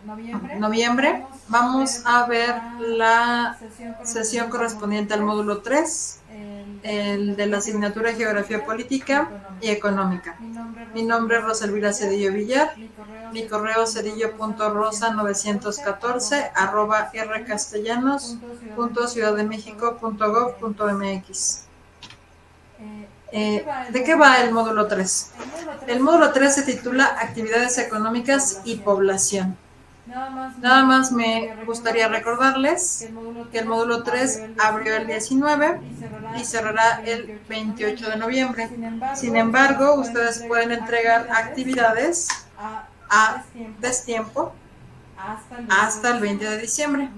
noviembre. Vamos a ver la sesión correspondiente al módulo 3, el de la asignatura de Geografía Política y Económica. Mi nombre es Rosa Elvira Cedillo Villar. Mi correo cedillo.rosa914@rcastellanos.ciudaddemexico.gov.mx. ¿De qué va el módulo 3? El módulo 3 se titula Actividades Económicas y Población. Nada más me gustaría recordarles que el módulo 3 abrió el 19 y cerrará el 28 de noviembre. Sin embargo, ustedes pueden entregar actividades a destiempo hasta el 20 de diciembre.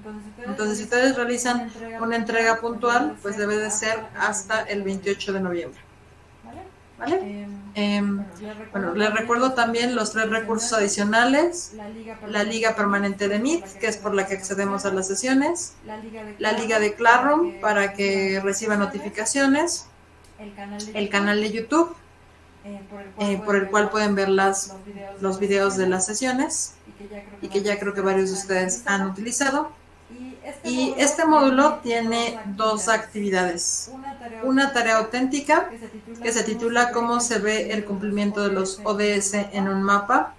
Entonces, si ustedes realizan una entrega puntual, pues debe de ser hasta el 28 de noviembre. ¿Vale? Bueno, les recuerdo también los 3 recursos adicionales: la liga permanente de Meet, que es por la que accedemos a las sesiones; la liga de Classroom, para que reciba notificaciones; el canal de YouTube, por el cual pueden ver los videos de las sesiones, y que ya creo que varios de ustedes han utilizado. Y este módulo tiene 2 actividades. Una tarea auténtica, que se titula ¿Cómo se ve el cumplimiento de los ODS en un mapa?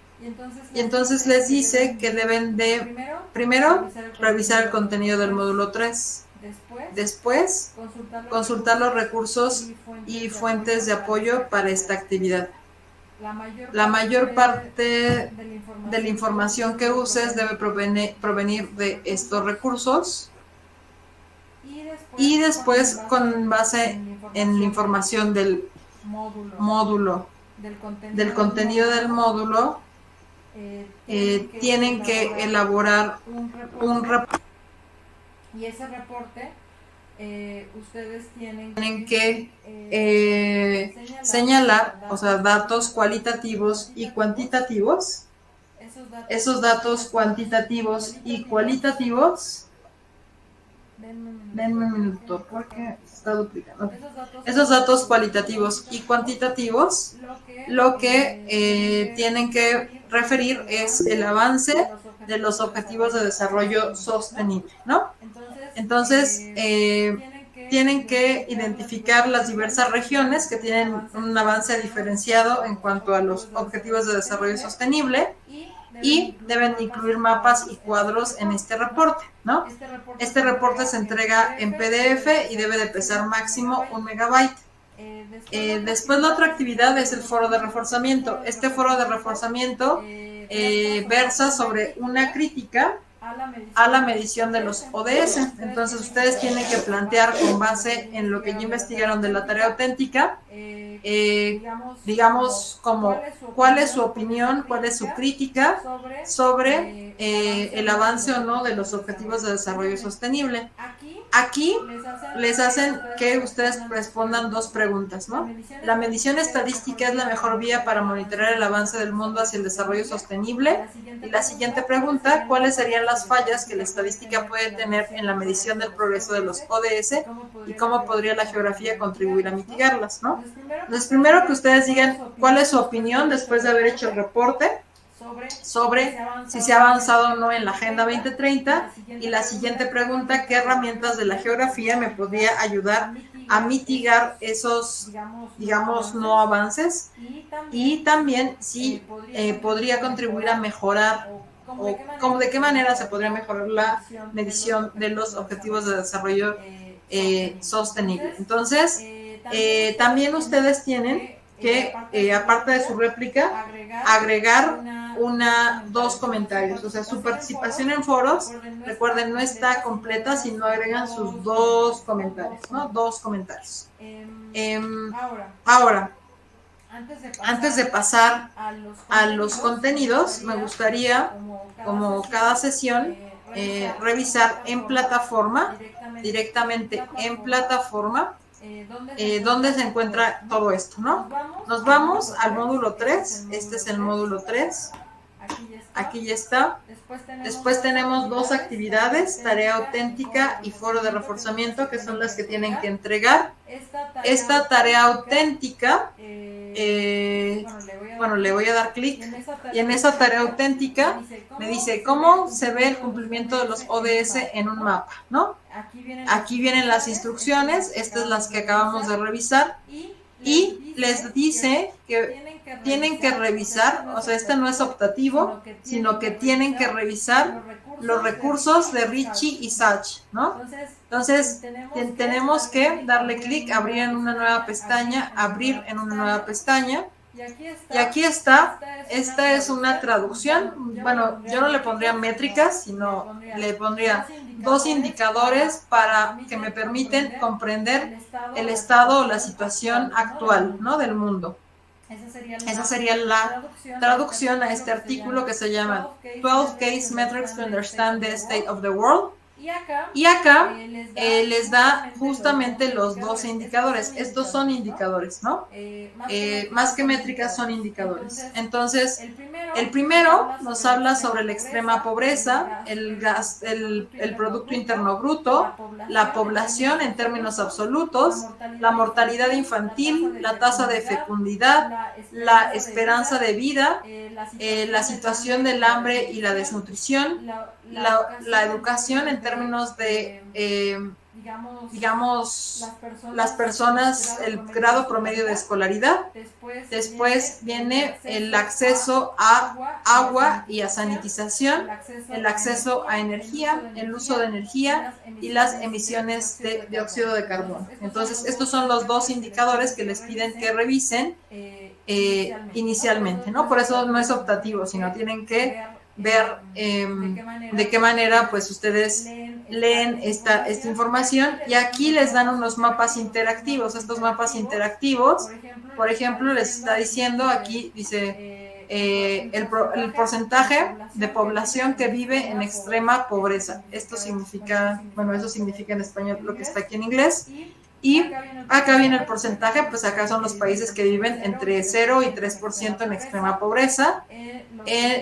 Y entonces les dice que deben de, primero, revisar el contenido del módulo 3. Después, consultar los recursos y fuentes de apoyo para esta actividad. La mayor parte de la información que uses debe provenir de estos recursos, y después, con base en la información del módulo, del contenido del módulo, tienen que elaborar un reporte. Y ese reporte ustedes tienen que señalar, o sea, datos cualitativos y cuantitativos. Esos datos cuantitativos y cualitativos, denme un minuto porque se está duplicando. Esos datos cualitativos y cuantitativos, lo que tienen que referir es el avance de los objetivos de desarrollo sostenible, ¿no? Entonces, tienen que identificar las diversas regiones que tienen un avance diferenciado en cuanto a los objetivos de desarrollo sostenible, y deben incluir mapas y cuadros en este reporte, ¿no? Este reporte se entrega en PDF y debe de pesar máximo 1 megabyte. Después, la otra actividad es el foro de reforzamiento. Este foro de reforzamiento versa sobre una crítica a la medición de los ODS. Entonces, ustedes tienen que plantear, con base en lo que ya investigaron de la tarea auténtica, digamos, como cuál es su opinión, cuál es su crítica sobre el avance o no de los objetivos de desarrollo sostenible. Aquí les hacen que ustedes respondan 2 preguntas, ¿no? La medición estadística es la mejor vía para monitorear el avance del mundo hacia el desarrollo sostenible. Y la siguiente pregunta: ¿cuáles serían las fallas que la estadística puede tener en la medición del progreso de los ODS y cómo podría la geografía contribuir a mitigarlas, ¿no? Entonces, primero que ustedes digan cuál es su opinión después de haber hecho el reporte sobre si se ha avanzado o no en la Agenda 2030, y la siguiente pregunta: ¿qué herramientas de la geografía me podría ayudar a mitigar esos, digamos, no avances? Y también si podría contribuir a mejorar, o de qué manera se podría mejorar la medición de los objetivos de desarrollo sostenible. Entonces, también ustedes tienen que, aparte de su réplica, agregar 2 comentarios. O sea, su participación en foros, recuerden, no está completa si no agregan sus 2 comentarios, ¿no? 2 comentarios. Ahora, antes de pasar a los contenidos, me gustaría, como cada sesión, revisar en plataforma, directamente en plataforma, dónde se encuentra todo esto, ¿no? Nos vamos al módulo 3. Este es el módulo 3. Aquí ya está. Después tenemos 2 actividades: tarea auténtica y foro de reforzamiento, que son las que tienen que entregar. Esta tarea auténtica, bueno, le voy a dar clic y en esa tarea auténtica me dice cómo se ve el cumplimiento de los ODS en un mapa, ¿no? Aquí vienen las instrucciones, estas las que acabamos de revisar, y les dice que tienen que revisar, o sea, este no es optativo, sino que tienen que revisar los recursos de Richie y Sach, ¿no? Entonces, tenemos que darle clic, abrir en una nueva pestaña, abrir en una nueva pestaña, y aquí está, esta es una traducción, bueno, yo no le pondría métricas, sino le pondría 2 indicadores para que me permiten comprender el estado o la situación actual, ¿no?, del mundo. Esa sería la traducción a este artículo que se llama 12 Case Metrics to Understand the State of the World. Y acá les da justamente los 12 indicadores. Estos son indicadores, ¿no? Más que métricas, son indicadores. Entonces, el primero nos habla sobre la extrema pobreza, el Producto Interno Bruto, la población en términos absolutos, la mortalidad infantil, la tasa de fecundidad, la esperanza de vida, la situación del hambre y la desnutrición, la educación en términos de, digamos, las personas, el grado promedio de escolaridad. Después viene el acceso a agua y a sanitización, el acceso a energía, el uso de energía y las emisiones de dióxido de carbono. Entonces, estos son los 2 indicadores que les piden que revisen inicialmente, ¿no? Por eso no es optativo, sino tienen que ver de qué manera pues ustedes leen esta información, y aquí les dan unos mapas interactivos. Estos mapas interactivos, por ejemplo, les está diciendo, aquí dice el porcentaje de población que vive en extrema pobreza. Esto significa, bueno, eso significa en español lo que está aquí en inglés. Y acá viene el porcentaje, pues acá son los países que viven entre 0 y 3% en extrema pobreza,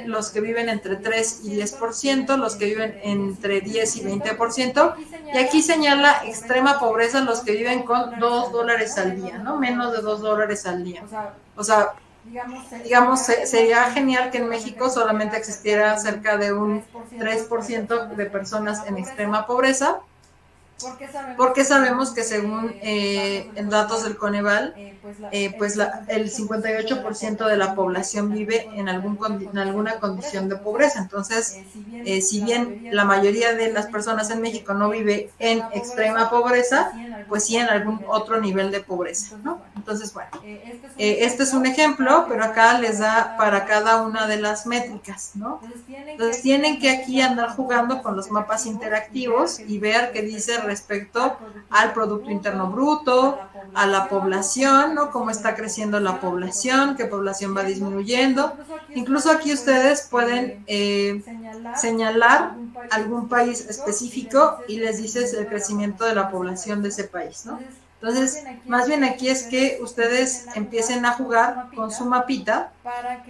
los que viven entre 3 y 10%, los que viven entre 10 y 20%, y aquí señala extrema pobreza los que viven con $2 al día, ¿no? Menos de $2 al día. O sea, digamos, sería genial que en México solamente existiera cerca de un 3% de personas en extrema pobreza, porque sabemos que según en datos del Coneval, pues el 58% de la población vive en alguna condición de pobreza. Entonces, si bien la mayoría de las personas en México no vive en extrema pobreza, pues sí en algún otro nivel de pobreza, ¿no? Entonces, bueno, este es un ejemplo, pero acá les da para cada una de las métricas, ¿no? Entonces tienen que aquí andar jugando con los mapas interactivos y ver qué dice respecto al Producto Interno Bruto, a la población, ¿no? Cómo está creciendo la población, qué población va disminuyendo. Incluso aquí ustedes pueden señalar algún país específico y les dices el crecimiento de la población de ese país, ¿no? Entonces, más bien aquí es que ustedes empiecen a jugar con su mapita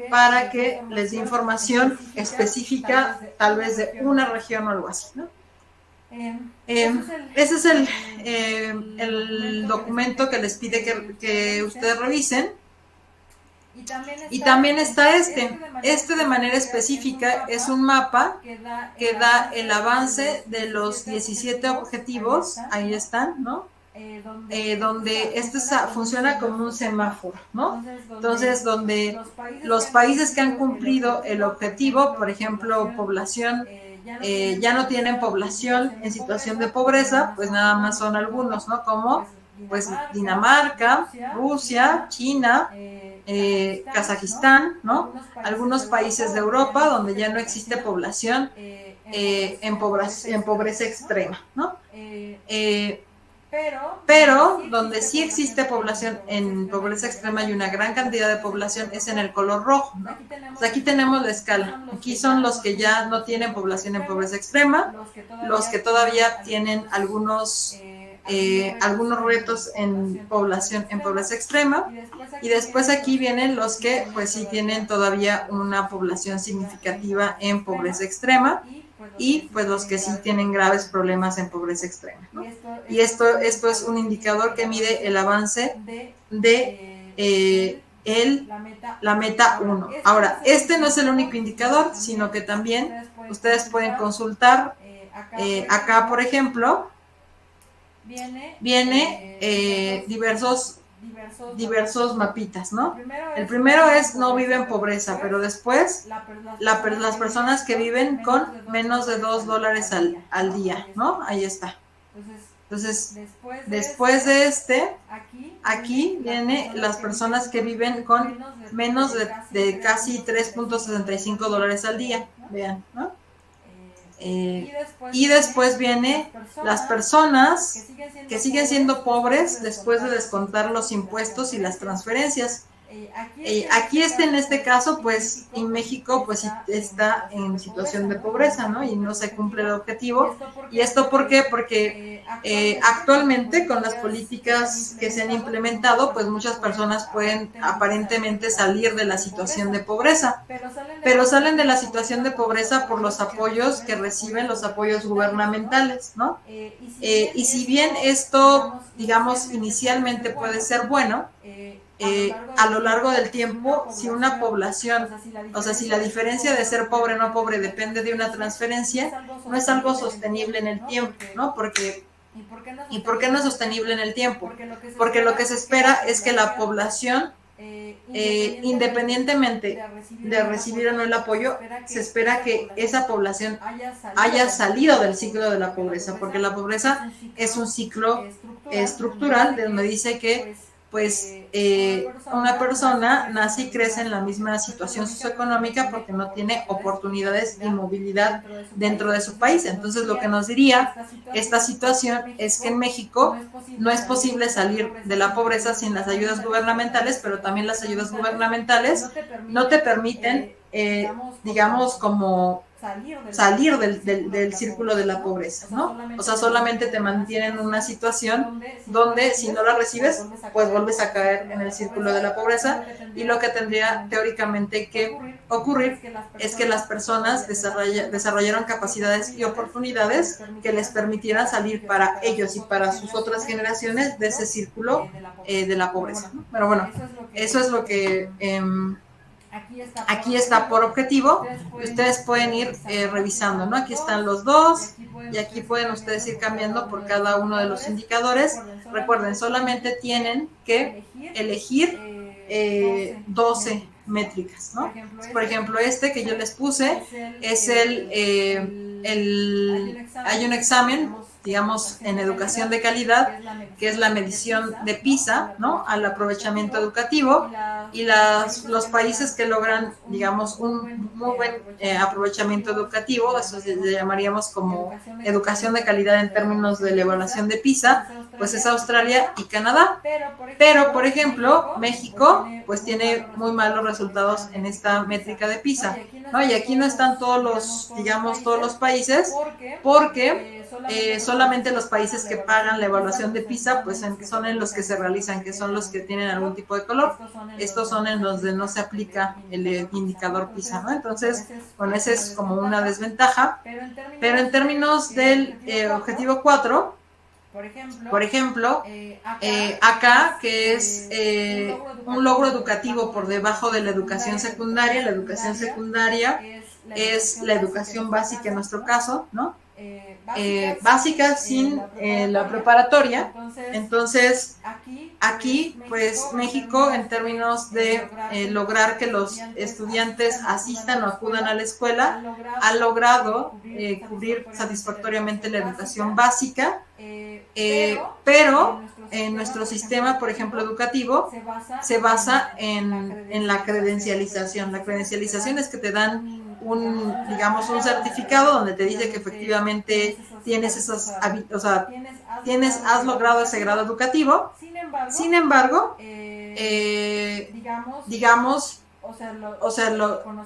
para que les dé información específica, tal vez de una región o algo así, ¿no? Ese es el documento que les pide que ustedes revisen. Y también está este de manera específica es un mapa que da el avance de los 17 objetivos, ahí están, ¿no? Donde funciona como un semáforo, ¿no? Entonces, donde los países que han cumplido el objetivo, por ejemplo, población, ya no tienen población en situación de pobreza, pues nada más son algunos, ¿no? Como pues Dinamarca, Rusia, China, Kazajistán, ¿no? Algunos países de Europa donde ya no existe población en pobreza extrema, ¿no? Pero donde sí existe población en pobreza extrema y una gran cantidad de población es en el color rojo, ¿no? O sea, aquí tenemos la escala. Aquí son los que ya no tienen población en pobreza extrema, los que todavía tienen algunos retos en población en pobreza extrema, y después aquí vienen los que pues sí tienen todavía una población significativa en pobreza extrema, y pues los que sí tienen graves problemas en pobreza extrema, ¿no? Y esto es un indicador que mide el avance de la meta 1. Ahora, este no es el único indicador, sino que también ustedes pueden consultar acá, por ejemplo, viene diversos mapitas, ¿no? El primero es no vive en pobreza, pero después las personas que viven con menos de $2 al día, ¿no? Ahí está. Entonces, después de aquí viene las personas que viven con menos de casi $3.65 al día, vean, ¿no? Y después viene las personas que siguen siendo pobres después de descontar los impuestos y las transferencias. Aquí en este caso, pues, en México, pues sí está en situación de pobreza, ¿no? Y no se cumple el objetivo. ¿Y esto por qué? Porque actualmente con las políticas que se han implementado, pues muchas personas pueden aparentemente salir de la situación de pobreza, pero salen de la situación de pobreza por los apoyos que reciben, los apoyos gubernamentales, ¿no? Y si bien esto, digamos, inicialmente puede ser bueno, a lo largo del tiempo, si una población, o sea, si la diferencia de ser pobre o no pobre depende de una transferencia, no es algo sostenible en el tiempo, ¿no? ¿Y por qué no es sostenible en el tiempo? Porque lo que se espera es que la población, independientemente de recibir o no el apoyo, se espera que esa población haya salido del ciclo de la pobreza, porque la pobreza es un ciclo estructural de donde dice que pues una persona nace y crece en la misma situación socioeconómica porque no tiene oportunidades y movilidad dentro de su país. Entonces, lo que nos diría esta situación es que en México no es posible salir de la pobreza sin las ayudas gubernamentales, pero también las ayudas gubernamentales no te permiten, digamos, como salir del círculo de la pobreza, ¿no? O sea, solamente te mantienen en una situación donde si no la recibes, pues vuelves a caer en el círculo de la pobreza, y lo que tendría teóricamente que ocurrir es que las personas desarrollaron capacidades y oportunidades que les permitieran salir para ellos y para sus otras generaciones de ese círculo de la pobreza, ¿no? Pero bueno, eso es lo que aquí está por objetivo. Ustedes pueden ir revisando, ¿no? Aquí están los dos y aquí pueden ustedes ir cambiando por cada uno de los indicadores. Recuerden, solamente tienen que elegir 12 métricas, ¿no? Por ejemplo, este que yo les puse es hay un examen, digamos, en educación de calidad, que es la medición de PISA, ¿no? Al aprovechamiento educativo, y los países que logran, digamos, un muy buen aprovechamiento educativo, eso le llamaríamos como educación de calidad en términos de la evaluación de PISA, pues es Australia y Canadá. Pero, por ejemplo, México, pues tiene muy malos resultados en esta métrica de PISA, ¿no? Y aquí no están todos los países, porque solamente los países que pagan la evaluación de PISA, pues son en los que se realizan, que son los que tienen algún tipo de color. Estos son en los de no se aplica el indicador PISA, ¿no? Entonces, bueno, esa es como una desventaja. Pero en términos del objetivo 4, por ejemplo, acá, que es un logro educativo por debajo de la educación secundaria es la educación básica en nuestro caso, ¿no? Básica sin la preparatoria. Entonces, aquí, pues México, en términos de lograr que los estudiantes asistan o acudan a la escuela, ha logrado cubrir satisfactoriamente la educación básica, pero en nuestro sistema, por ejemplo, educativo, se basa en la credencialización. La credencialización es que te dan digamos, un certificado donde te dice que efectivamente has logrado ese grado educativo. Sin embargo, digamos,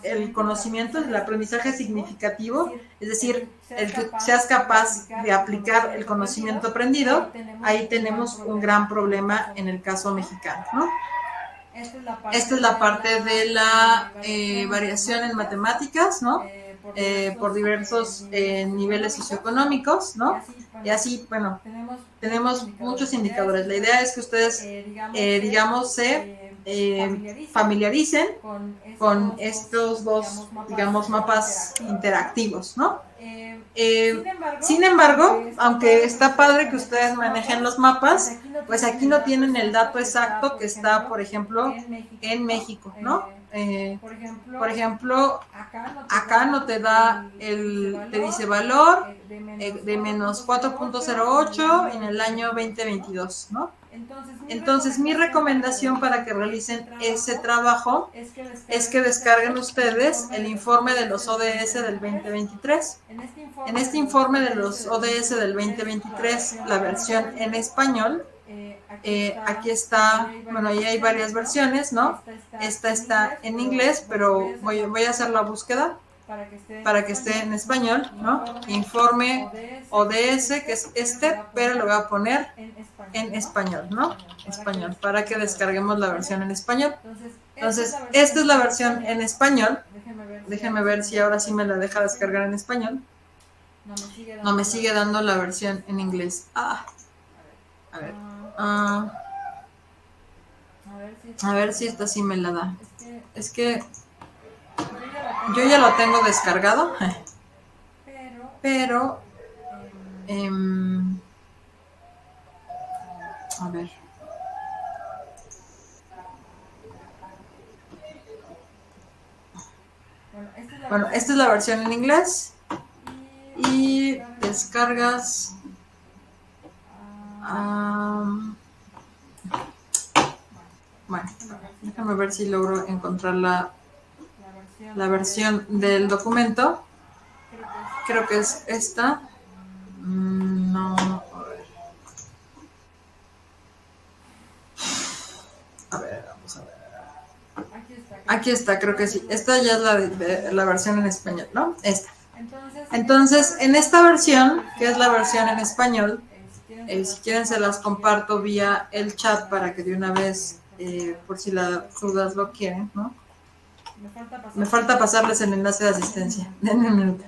el conocimiento, el aprendizaje significativo, es decir, el que seas capaz de aplicar el conocimiento aprendido, ahí tenemos un gran problema en el caso mexicano, ¿no? Esta es la parte de la variación en matemáticas, ¿no? Por diversos niveles socioeconómicos, ¿no? Y así, bueno, tenemos muchos indicadores. La idea es que ustedes, digamos, se familiaricen con estos dos, digamos, mapas interactivos, ¿no? Sin embargo, aunque está padre que ustedes manejen los mapas, pues aquí no tienen el dato exacto que está, por ejemplo, en México, ¿no? Por ejemplo, acá no te da te dice valor de menos 4.08 en el año 2022, ¿no? Entonces, mi recomendación para que realicen ese trabajo es que descarguen ustedes el informe de los ODS del 2023. En este informe de los ODS del 2023, la versión en español, aquí está, bueno, ahí hay varias versiones, ¿no? Esta está en inglés, pero voy a hacer la búsqueda para que esté en español, ¿no? Informe ODS, que es este, pero lo voy a poner en español, ¿no? Español, para que descarguemos la versión en español. Entonces, esta es la versión en español. Déjenme ver si ahora sí me la deja descargar en español. No me sigue dando la versión en inglés. A ver. A ver si esta sí me la da. Es que yo ya lo tengo descargado, pero a ver. Bueno, esta es la versión en inglés y descargas. Bueno, déjame ver si logro encontrar la versión del documento. Creo que es esta. No, a ver, vamos a ver. Aquí está, creo que sí. Esta ya es la versión en español, ¿no? Esta. Entonces, en esta versión, que es la versión en español, si quieren se las comparto vía el chat para que de una vez, por si las dudas lo quieren, ¿no? Me falta pasarles el enlace de asistencia. Denme un minuto.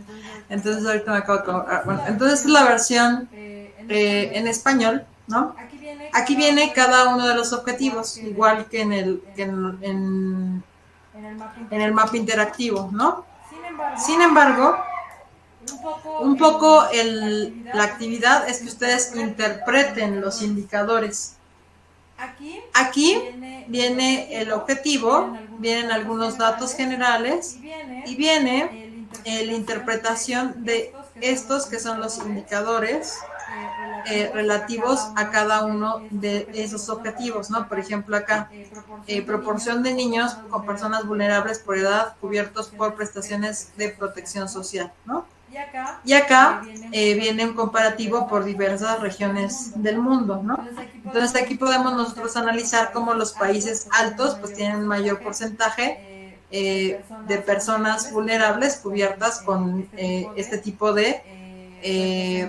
Entonces ahorita me acabo de... Bueno, entonces esta es la versión en español, ¿no? Aquí viene cada uno de los objetivos, igual que en el mapa interactivo, ¿no? Sin embargo, un poco la actividad es que ustedes interpreten los indicadores. Aquí viene el objetivo, vienen algunos datos generales y viene la interpretación de estos que son los indicadores relativos a cada uno de esos objetivos, ¿no? Por ejemplo, acá, proporción de niños con personas vulnerables por edad cubiertos por prestaciones de protección social, ¿no? Y acá viene un comparativo por diversas regiones del mundo, ¿no? Entonces aquí podemos nosotros analizar cómo los países altos pues tienen un mayor porcentaje de personas vulnerables cubiertas con este tipo de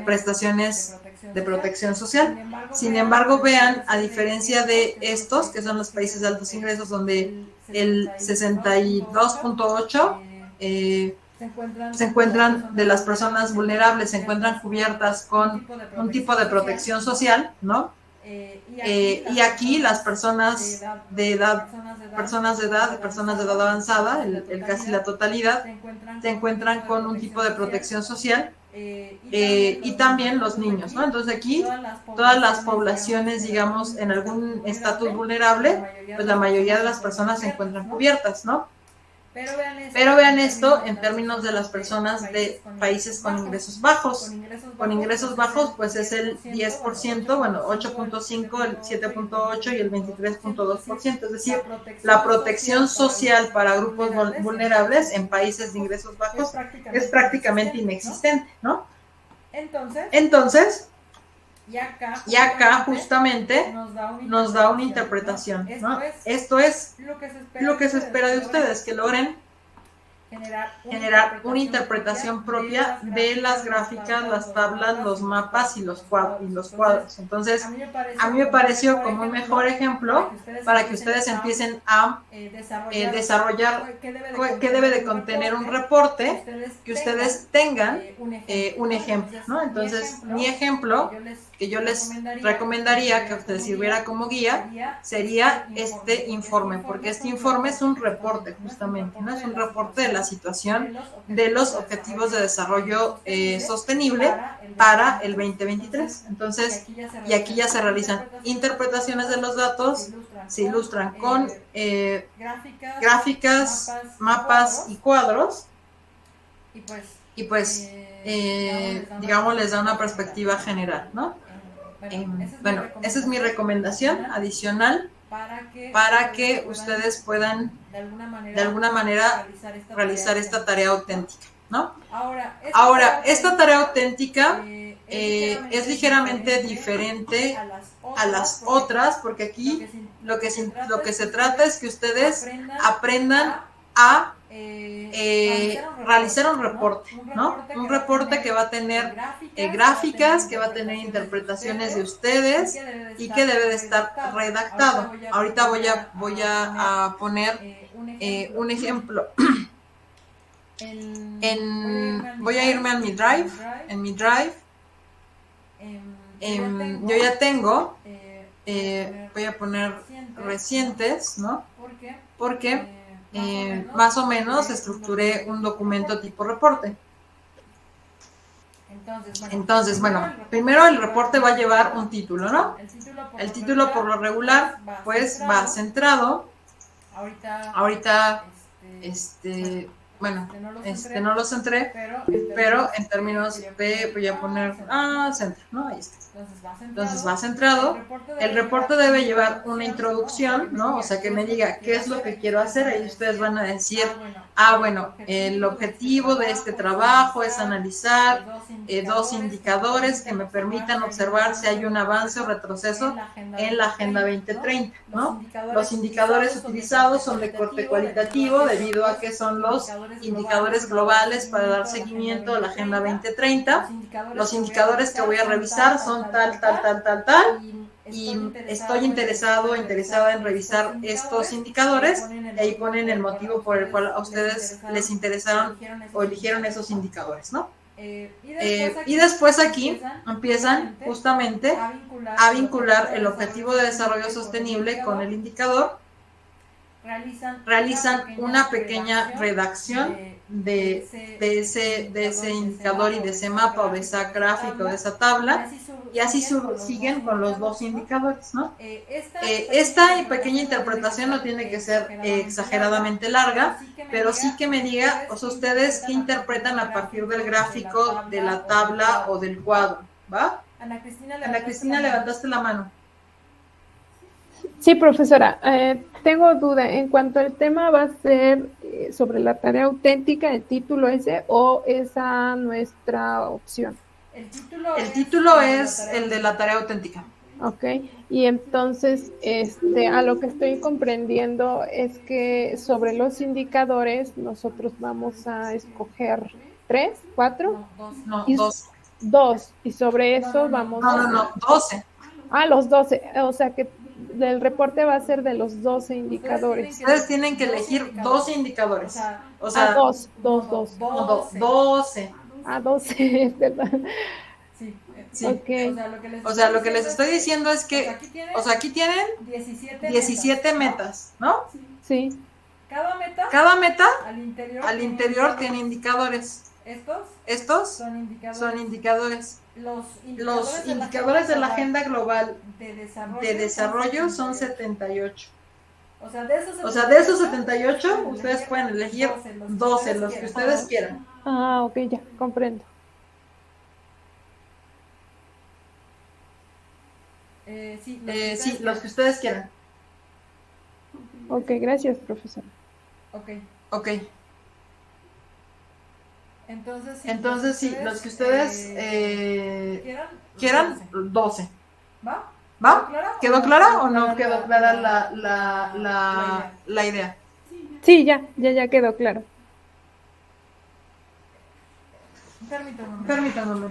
prestaciones de protección social. Sin embargo, vean, a diferencia de estos, que son los países de altos ingresos, donde el 62.8 se encuentran de las personas vulnerables, se encuentran cubiertas con un tipo de protección social, ¿no? Y aquí las personas de edad avanzada, casi la totalidad, se encuentran con un tipo de protección social y también los niños, ¿no? Entonces aquí todas las poblaciones, digamos, en algún estatus vulnerable, pues la mayoría de las personas se encuentran cubiertas, ¿no? Pero vean esto en términos de las personas de países con ingresos bajos. Con ingresos bajos, pues es el 10%, bueno, 8.5, el 7.8 y el 23.2%. Es decir, la protección social para grupos vulnerables en países de ingresos bajos es prácticamente inexistente, ¿no? Entonces, y acá justamente nos da una interpretación, ¿no? Esto es lo que se espera de ustedes, que logren generar una interpretación propia de las gráficas, las tablas, los mapas y los cuadros. Entonces, a mí me pareció como un mejor ejemplo para que ustedes empiecen a desarrollar qué debe de contener un reporte, que ustedes tengan un ejemplo, ¿no? Entonces, mi ejemplo, que yo les recomendaría que a ustedes sirviera como guía sería este informe, porque este informe es un reporte justamente, ¿no? Es un reporte de la situación de los objetivos de desarrollo sostenible para el 2023. Entonces, y aquí ya se realizan interpretaciones de los datos, se ilustran con gráficas, mapas y cuadros, y pues digamos, les da una perspectiva general, ¿no? Bueno, esa es mi recomendación adicional para que ustedes puedan de alguna manera realizar esta tarea auténtica, ¿no? Ahora, esta tarea auténtica es ligeramente diferente a las otras, porque aquí lo que se trata es que ustedes aprendan a realizar un reporte, ¿no? Un reporte que va a tener gráficas, que va a tener interpretaciones de ustedes y que debe de estar redactado. Ahorita voy a poner un ejemplo. Voy a irme a mi Drive. En mi Drive yo ya tengo, voy a poner recientes, ¿no? Porque más o menos estructuré un documento tipo reporte. Entonces, bueno, primero el reporte va a llevar un título, ¿no? El título por lo regular, pues va centrado. Ahorita, bueno, no lo centré, pero en términos de, voy a poner, centro, ¿no? Ahí está. Entonces va centrado. El reporte debe llevar una introducción, ¿no? O sea, que me diga qué es lo que quiero hacer. Ahí ustedes van a decir, bueno, el objetivo de este trabajo es analizar dos indicadores que me permitan observar si hay un avance o retroceso en la Agenda 2030, ¿no? Los indicadores utilizados son de corte cualitativo debido a que son los indicadores globales para dar seguimiento a la Agenda 2030. Los indicadores que voy a revisar son tal, y estoy interesada en revisar estos indicadores, y ahí ponen el motivo por el cual a ustedes les interesaron o eligieron esos indicadores, ¿no? Y después aquí empiezan justamente a vincular el objetivo de desarrollo sostenible con el indicador. Realizan una pequeña redacción de ese indicador y de ese mapa o de esa gráfica o de esa tabla, y así siguen con los dos indicadores, ¿no? Esta pequeña interpretación no tiene que ser exageradamente larga, pero sí que me diga, o sea, ustedes qué interpretan a partir del gráfico, de la tabla o del cuadro, ¿va? Ana Cristina, levantaste la mano. Sí, profesora, tengo duda. En cuanto al tema, ¿va a ser sobre la tarea auténtica, el título ese, o esa nuestra opción? El título es el de la tarea auténtica. Ok, y entonces, a lo que estoy comprendiendo es que sobre los indicadores nosotros vamos a escoger 3, 4. No, 2. 2, y sobre eso vamos No, 12. Los 12, o sea que el reporte va a ser de los 12 indicadores. Ustedes tienen que elegir 12 indicadores. O sea, 2. 12. 12, es verdad. Sí. Okay. O sea, lo que les estoy diciendo es que, aquí tienen 17 metas, ¿no? Sí. Cada meta al interior tiene indicadores. Estos son indicadores. Los indicadores de la Agenda Global de Desarrollo son 78. O sea, de esos 78, ustedes pueden elegir 12, los que ustedes quieran. Ok, ya, comprendo. Sí, los que ustedes quieran. Ok, gracias, profesora. Ok. Entonces, sí, los que ustedes quieran, 12. ¿Va? ¿Quedó clara o no quedó clara la idea? Sí, ya quedó claro. Permítame.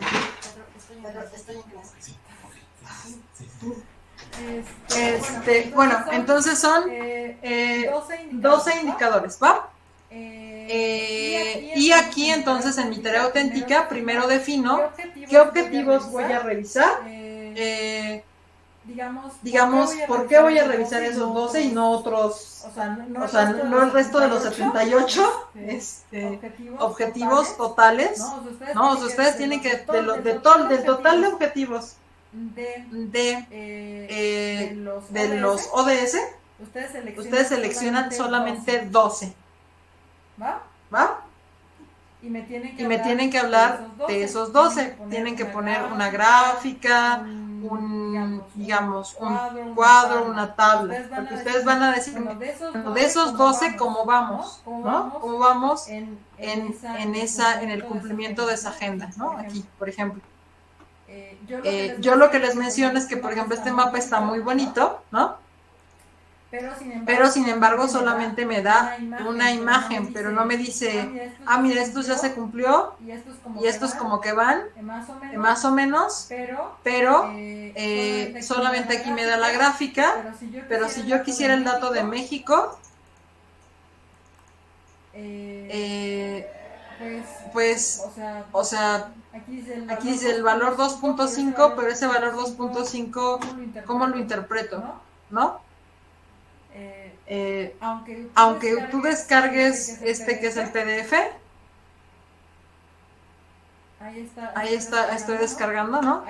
Bueno, entonces son 12 indicadores, ¿va? Y aquí entonces en mi tarea auténtica primero defino qué objetivos voy a revisar digamos, ¿por qué voy a revisar esos 12 y no otros? O sea, no el resto de los 78 objetivos totales. No, o sea, ustedes tienen que, del total de objetivos de los ODS, ustedes seleccionan solamente 12. ¿Va? Y me tienen que hablar de esos 12. Tienen que poner una gráfica, un cuadro, una tabla. Porque ustedes van a decir, bueno, de esos 12, ¿cómo vamos? ¿No? ¿Cómo vamos en el cumplimiento de esa agenda? ¿No? Aquí, por ejemplo. Yo lo que les menciono es que, por ejemplo, este mapa está muy bonito, ¿no? Pero sin embargo solamente me da una imagen, pero no me dice, mira, esto ya se cumplió y estos como que van, más o menos, pero solamente aquí me da la gráfica, pero si yo quisiera el dato de México, pues, o sea, aquí dice el valor 2.5, pero ese valor 2.5, ¿cómo lo interpreto? ¿No? Aunque tú descargues que es el PDF, ahí está, estoy descargando, ¿no?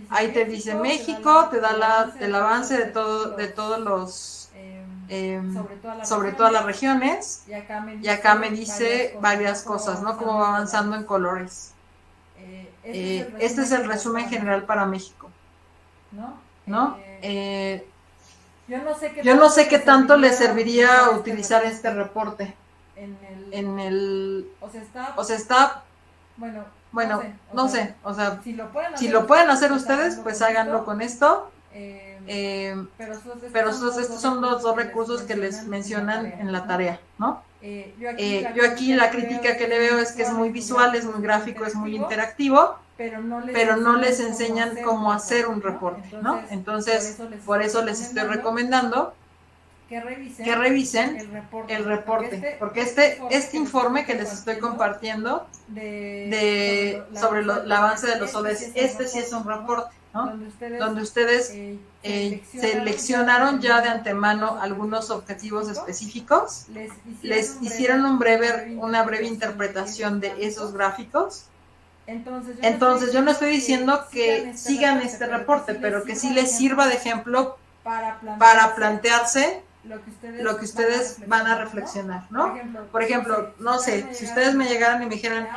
Ahí te dice México, te da el avance de todos los, sobre todas las regiones, y acá me dice varias cosas, ¿no? Cómo va avanzando en colores. Este es el resumen general para México, ¿no? Yo no sé qué tanto le serviría utilizar este reporte o sea, está, bueno, no sé, o sea, si lo pueden hacer ustedes, pues háganlo con esto, pero estos son los dos recursos que les mencionan en la tarea, ¿no? Yo aquí la crítica que le veo es que es muy visual, es muy gráfico, es muy interactivo, pero no les enseñan cómo hacer un reporte, ¿no? Entonces, por eso les estoy recomendando que revisen el reporte, porque este informe que les estoy compartiendo sobre el avance de los ODS, este sí es un reporte, ¿no? Donde ustedes seleccionaron ya de antemano algunos objetivos específicos, les hicieron una breve interpretación de esos gráficos. Entonces yo no estoy diciendo que sigan este reporte, pero que sí les sirva de ejemplo para plantearse lo que ustedes van a reflexionar, ¿no? Por ejemplo, no sé, si ustedes me llegaran y me dijeran,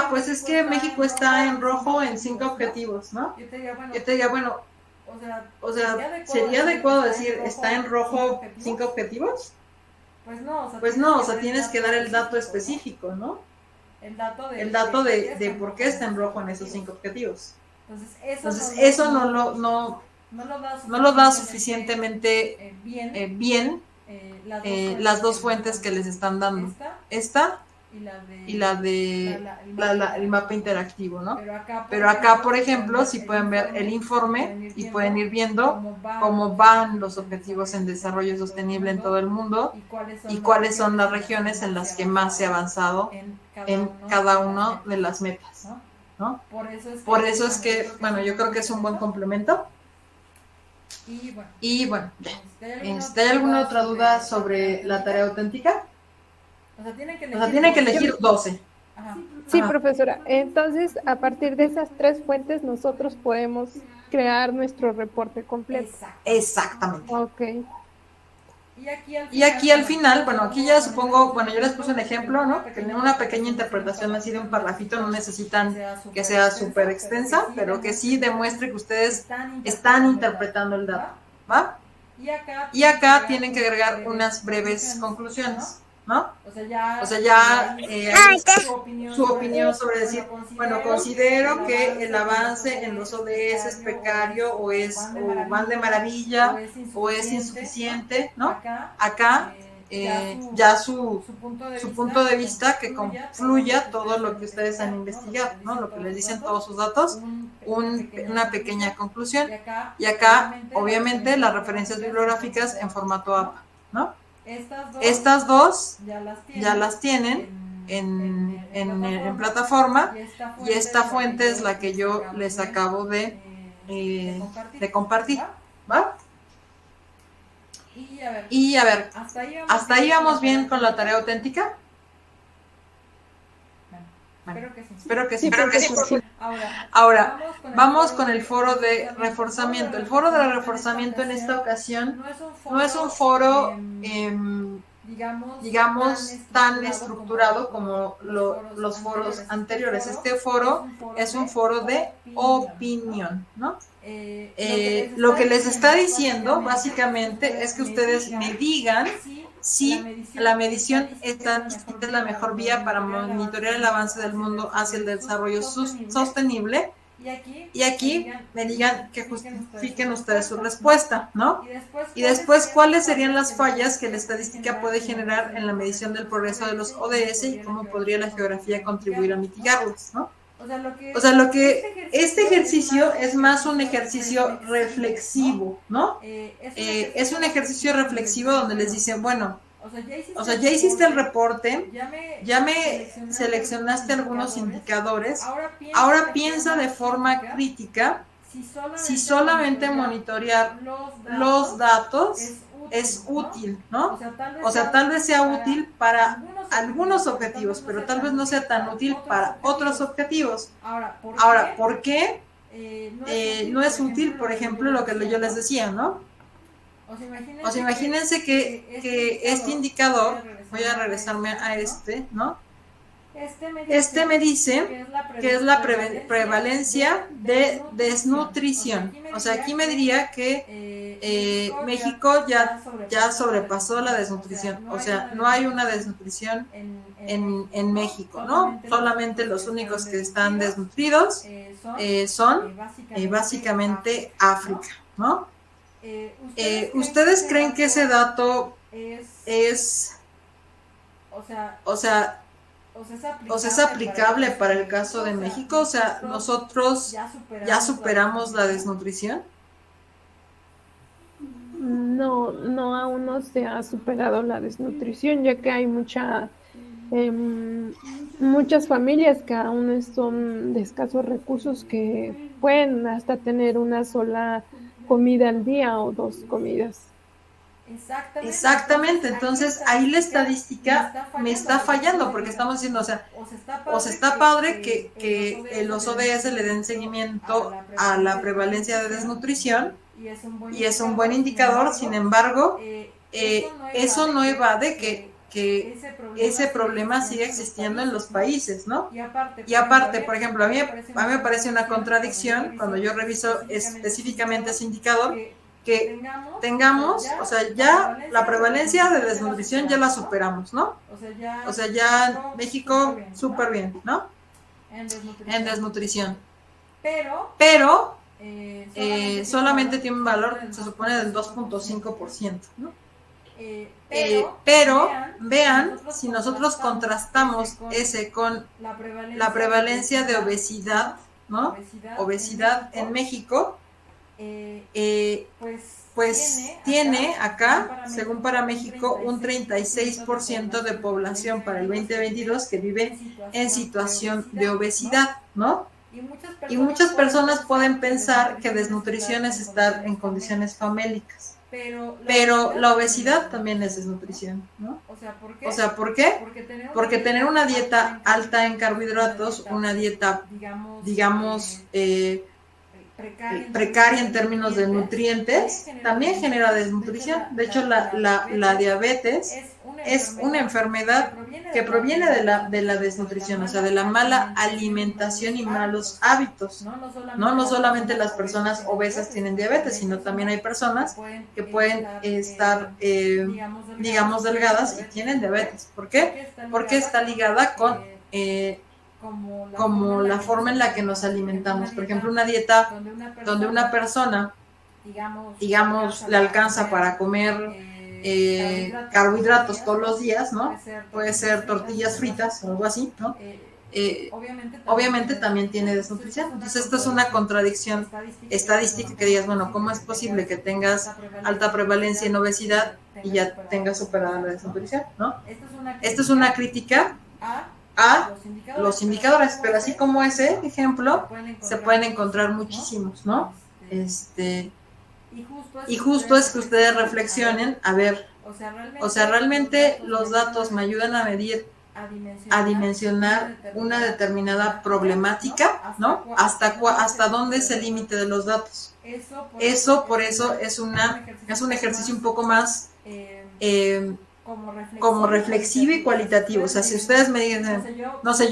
pues es que México está en rojo en 5 objetivos, ¿no? Yo te diría, bueno, o sea, ¿sería adecuado decir está en rojo 5 objetivos? Pues no, o sea, tienes que dar el dato específico, ¿no? El dato de por qué está en rojo en esos 5 objetivos. Entonces, eso no lo da suficientemente bien las dos fuentes que les están dando. Esta y la de el mapa interactivo, ¿no? Pero acá, por ejemplo, si pueden ver el informe y pueden ir viendo cómo van los objetivos en desarrollo sostenible en todo el mundo y cuáles son las regiones en las que más se ha avanzado en cada una de las metas, ¿no? Por eso es que, bueno, yo creo que es un buen complemento. Y bueno, ya. ¿Hay alguna otra duda sobre la tarea auténtica? O sea, tienen que elegir 12. Sí, profesora. Entonces, a partir de esas 3 fuentes, nosotros podemos crear nuestro reporte completo. Exactamente. Ok. Y aquí al final, bueno, aquí ya supongo, bueno, yo les puse un ejemplo, ¿no? Que en una pequeña interpretación así de un parrafito, no necesitan que sea súper extensa, pero que sí demuestre que ustedes están interpretando el dato, ¿va? Y acá tienen que agregar unas breves conclusiones, ¿no? O sea, ya su opinión sobre decir, bueno, considero que el avance en los ODS es precario o van de maravilla o es insuficiente, ¿no? Acá ya su punto de vista que confluya todo lo que ustedes han investigado, ¿no? Lo que les dicen todos sus datos, una pequeña conclusión, y acá obviamente las referencias bibliográficas en formato APA, ¿no? Estas dos ya las tienen en plataforma, y esta fuente es la que yo les acabo de de compartir, ¿va? Y a ver, ¿hasta ahí vamos bien con la tarea auténtica? Bueno, espero que sí. Ahora, vamos con el foro de reforzamiento. El foro de reforzamiento en esta ocasión no es un foro, digamos, tan estructurado como los foros anteriores. Este foro es un foro de opinión, ¿no? Lo que les está diciendo básicamente es que ustedes me digan si la medición estadística es la mejor vía para monitorear el avance del mundo hacia el desarrollo sostenible. Y aquí me digan que justifiquen ustedes su respuesta, ¿no? Y después, ¿cuáles serían las fallas que la estadística puede generar en la medición del progreso de los ODS y cómo podría la geografía contribuir a mitigarlos, ¿no? O sea, este ejercicio es más un ejercicio reflexivo, ¿no? Es un ejercicio reflexivo donde les dicen, bueno, o sea, ya hiciste el reporte, ya me seleccionaste algunos indicadores, ahora piensa de forma crítica si solamente monitorear los datos es útil, ¿no? O sea, tal vez sea útil para algunos objetivos, pero tal vez no sea tan útil para otros objetivos. Ahora, ¿por qué no es útil, por ejemplo, lo que yo les decía, ¿no? O sea, imagínense que este indicador, voy a regresarme a este, ¿no? Este me dice que es la prevalencia de desnutrición. O sea, aquí me diría que México ya sobrepasó la desnutrición. O sea, no hay una desnutrición en México, ¿no? Solamente los únicos que están desnutridos son básicamente África, ¿no? ¿Ustedes creen que ese dato es aplicable para el caso de México? O sea, ¿nosotros ya superamos la desnutrición? No, aún no se ha superado la desnutrición, ya que hay muchas familias que aún son de escasos recursos, que pueden hasta tener una sola comida al día o 2 comidas. Exactamente, entonces ahí la estadística me está fallando, porque estamos diciendo, o sea está padre que los ODS le den seguimiento a la prevalencia de desnutrición y es un buen indicador, sin embargo, eso no evade que ese problema sigue existiendo en los países, ¿no? Y aparte, por ejemplo, a mí me parece una contradicción cuando yo reviso específicamente ese indicador, que tengamos, o sea, ya la prevalencia de desnutrición ya la superamos, ¿no? O sea, ya México súper bien, ¿no? En desnutrición. Pero solamente tiene un valor, se supone, del 2.5%, ¿no? Pero vean, si nosotros contrastamos ese con la prevalencia de obesidad, ¿no? Obesidad en México, pues tiene acá, según para México, un 36% de población para el 2022 que vive en situación de obesidad, ¿no? Y muchas personas pueden pensar que desnutrición es estar en condiciones famélicas. Pero la obesidad también es desnutrición, ¿no? O sea, ¿por qué? Porque tener una dieta alta en carbohidratos, una dieta, digamos, precaria en términos de nutrientes, también genera desnutrición. De hecho, la diabetes es una enfermedad que proviene de la desnutrición, o sea, de la mala alimentación y malos hábitos. No solamente las personas obesas tienen diabetes, sino también hay personas que pueden estar, digamos, delgadas y tienen diabetes. ¿Por qué? Porque está ligada con como la forma en la que nos alimentamos. Por ejemplo, una dieta donde una persona, digamos, le alcanza para comer carbohidratos todos los días, ¿no? Puede ser tortillas fritas o algo así, ¿no? Obviamente también tiene desnutrición. Entonces, esto es una contradicción estadística que digas, bueno, ¿cómo es posible que tengas alta prevalencia en obesidad y ya tengas superada la desnutrición, ¿no? Esto es una crítica a los indicadores, pero así como ese ejemplo, se pueden encontrar muchísimos, ¿no? Y justo es que ustedes reflexionen, a ver, o sea, realmente los datos me ayudan a medir, a dimensionar una determinada problemática, ¿no? ¿Hasta dónde es el límite de los datos? Eso, por eso, es un ejercicio un poco más como reflexivo y cualitativo. O sea, si ustedes me dicen, no sé,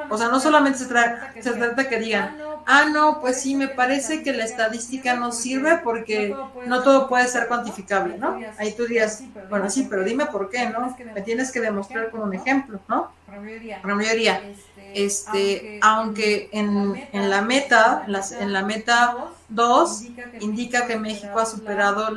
o sea, no solamente se trata que digan, no, pues sí, me parece que la estadística no sirve porque no todo puede ser cuantificable, ¿no? Ahí tú dirías, bueno, sí, pero dime por qué, ¿no? Me tienes que demostrar con un ejemplo, ¿no? Pero yo diría, aunque en la meta, en la meta 2 indica que México ha superado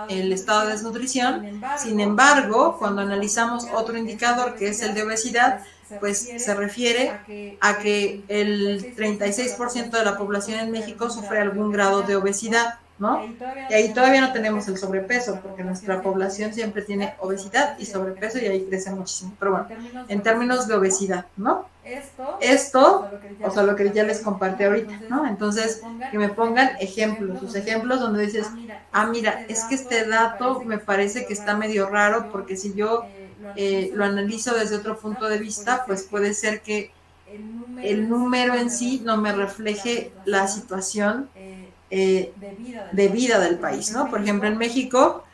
el estado de desnutrición. Sin embargo, cuando analizamos otro indicador que es el de obesidad, pues se refiere a que el 36% de la población en México sufre algún grado de obesidad, ¿no? Y ahí todavía no tenemos el sobrepeso, porque nuestra población siempre tiene obesidad y sobrepeso y ahí crece muchísimo. Pero bueno, en términos de obesidad, ¿no? Esto, o sea, lo que ya les compartí ahorita, ¿no? Entonces, que me pongan ejemplos, sus ejemplos donde dices, mira, es que este dato me parece que está medio raro porque si yo lo analizo desde otro punto de vista, pues puede ser que el número en sí no me refleje la situación de vida del país, ¿no? Por ejemplo, en México,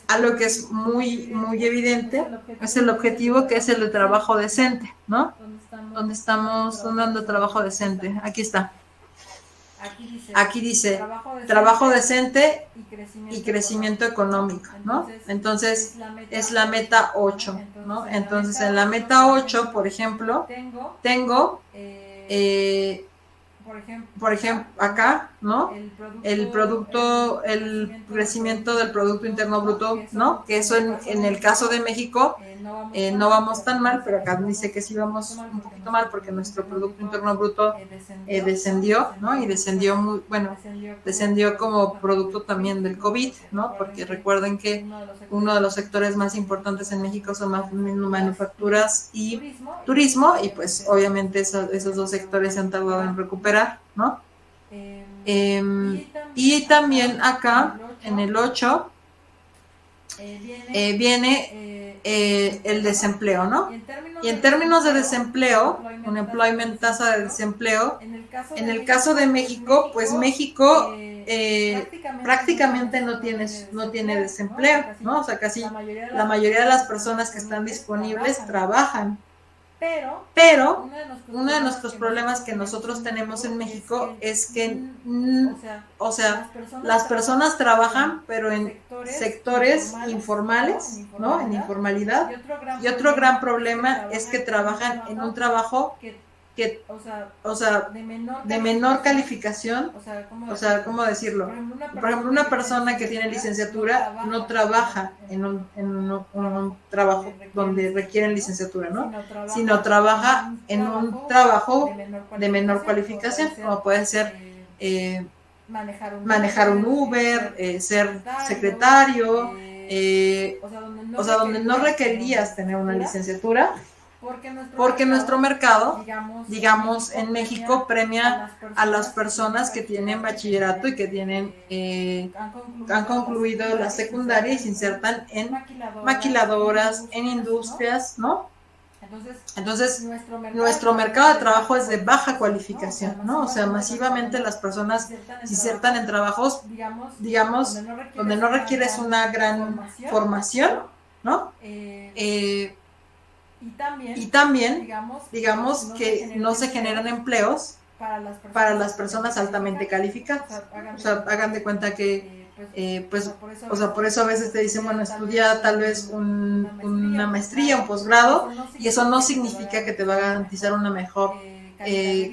algo que es muy, muy evidente es el objetivo que es el de trabajo decente, ¿no? Donde estamos dando trabajo decente. Aquí está. Aquí dice trabajo decente y crecimiento económico, ¿no? Entonces, es la meta 8, ¿no? Entonces, en la meta 8, por ejemplo, tengo por ejemplo, acá, ¿no? El crecimiento del Producto Interno Bruto, ¿no? Que eso en el caso de México no vamos tan mal, pero acá dice que sí vamos un poquito mal porque nuestro Producto Interno Bruto descendió, ¿no? Y descendió muy, bueno, descendió como producto también del COVID, ¿no? Porque recuerden que uno de los sectores más importantes en México son manufacturas y turismo, y pues obviamente esos dos sectores se han tardado en recuperar, ¿no? Y también acá, en el 8, viene el desempleo, ¿no? Y en términos de desempleo, unemployment, tasa de desempleo, en el caso de México, pues México prácticamente no tiene desempleo, ¿no? O sea, casi la mayoría de las personas que están disponibles trabajan. Pero uno de nuestros problemas que nosotros tenemos en México es que, o sea, las personas trabajan, pero en sectores informales, ¿no? En informalidad. Y otro gran problema es que trabajan en un trabajo que, o sea, de menor calificación, o sea, ¿cómo decirlo? Por ejemplo, una persona que tiene licenciatura no trabaja en un trabajo donde requieren licenciatura, ¿no? Sino trabaja en un trabajo de menor cualificación, como puede ser manejar un Uber, ser secretario, o sea, donde no requerías tener una licenciatura, porque nuestro mercado, digamos, en México premia a las personas que tienen bachillerato y que han concluido la secundaria y se insertan en maquiladoras, en industrias, ¿no? Entonces, nuestro mercado de trabajo es de baja cualificación, ¿no? O sea, masivamente las personas se insertan en trabajos, digamos, donde no requieres una gran formación, ¿no? Y también, digamos, que no se generan empleos para las personas altamente calificadas. O sea, hagan de cuenta que, pues, o sea, por eso a veces te dicen, bueno, estudia tal vez una maestría, un posgrado, y eso no significa que te va a garantizar una mejor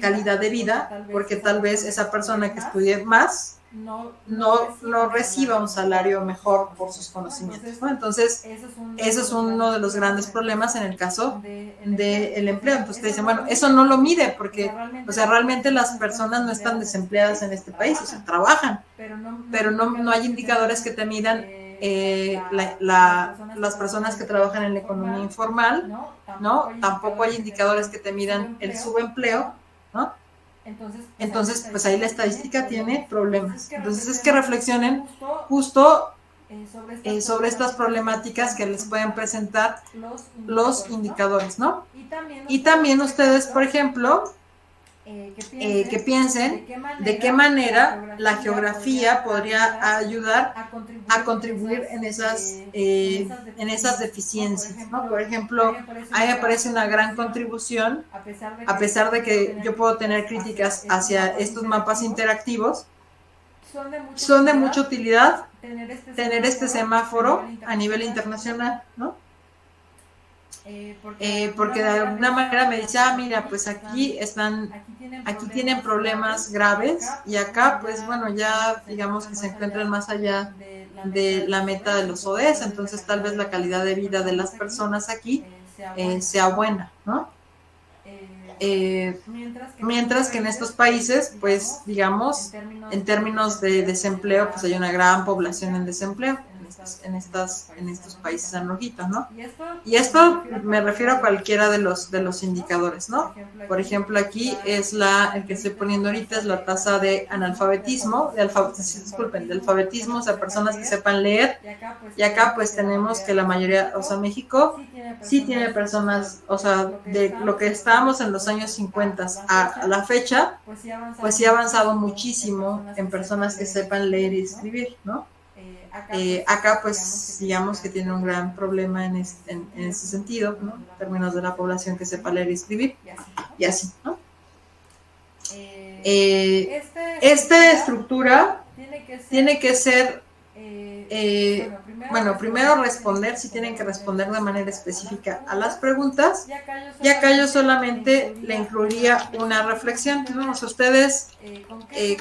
calidad de vida, porque tal vez esa persona que estudie más no reciba un salario mejor por sus conocimientos, ¿no? Entonces, eso es uno de los grandes problemas en el caso del empleo. Entonces te dicen, bueno, eso no lo mide porque, o sea, realmente las personas no están desempleadas en este país, o sea, trabajan, pero no hay indicadores que te midan las personas que trabajan en la economía informal, ¿no? Tampoco hay indicadores que te midan el subempleo, ¿no? Entonces, pues ahí la estadística tiene problemas. Entonces es que reflexionen justo sobre estas problemáticas que les pueden presentar los indicadores, ¿no? Y también ustedes, por ejemplo, que piensen de qué manera la geografía podría ayudar a contribuir en esas deficiencias, ¿no? Por ejemplo, ahí me parece una gran contribución, a pesar de que yo puedo tener críticas hacia estos mapas interactivos, son de mucha utilidad tener este semáforo a nivel internacional, ¿no? Porque de alguna manera me dice, mira, pues aquí tienen problemas graves y acá, pues bueno, ya digamos que se encuentran más allá de la meta de los ODS, entonces tal vez la calidad de vida de las personas aquí sea buena, ¿no? Mientras que en estos países, pues digamos, en términos de desempleo, pues hay una gran población en desempleo en estos países en rojito, ¿no? Y esto me refiero a cualquiera de los indicadores, ¿no? Por ejemplo, aquí es el que estoy poniendo ahorita es la tasa de analfabetismo, de alfabetismo, o sea, personas que sepan leer, y acá pues tenemos que la mayoría, o sea, México sí tiene personas, o sea, de lo que estábamos en los años 50 a la fecha, pues sí ha avanzado muchísimo en personas que sepan leer y escribir, ¿no? Acá pues digamos que tiene un gran problema en ese sentido, ¿no? En términos de la población que sepa leer y escribir, y así, ¿no? Esta estructura tiene que ser bueno, primero responder, si tienen que responder de manera específica a las preguntas, y acá yo solamente le incluiría una reflexión, ¿no? O sea, ustedes,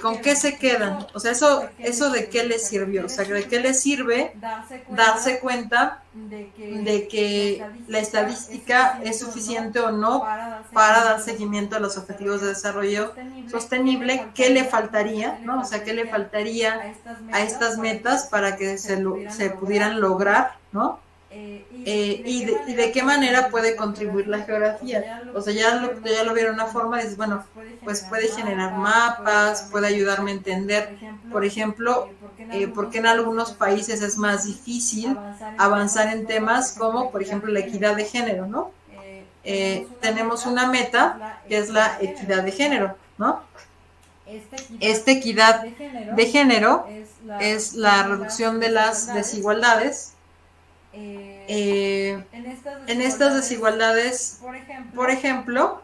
¿con qué se quedan? O sea, eso de qué les sirvió, o sea, ¿de qué les sirve darse cuenta de que la estadística es suficiente o no para dar seguimiento a los objetivos de desarrollo sostenible? ¿Qué le faltaría, ¿no? O sea, ¿qué le faltaría a estas metas para que se pudieran lograr, ¿no? Y de qué manera puede contribuir la geografía. O sea, ya lo vieron una forma, dices, bueno, pues puede generar mapas, puede ayudarme a entender, por ejemplo, por qué en algunos países es más difícil avanzar en temas como, por ejemplo, la equidad de género, ¿no? Tenemos una meta que es la equidad de género, ¿no? Esta equidad de género es la reducción de las desigualdades. En estas desigualdades, por ejemplo,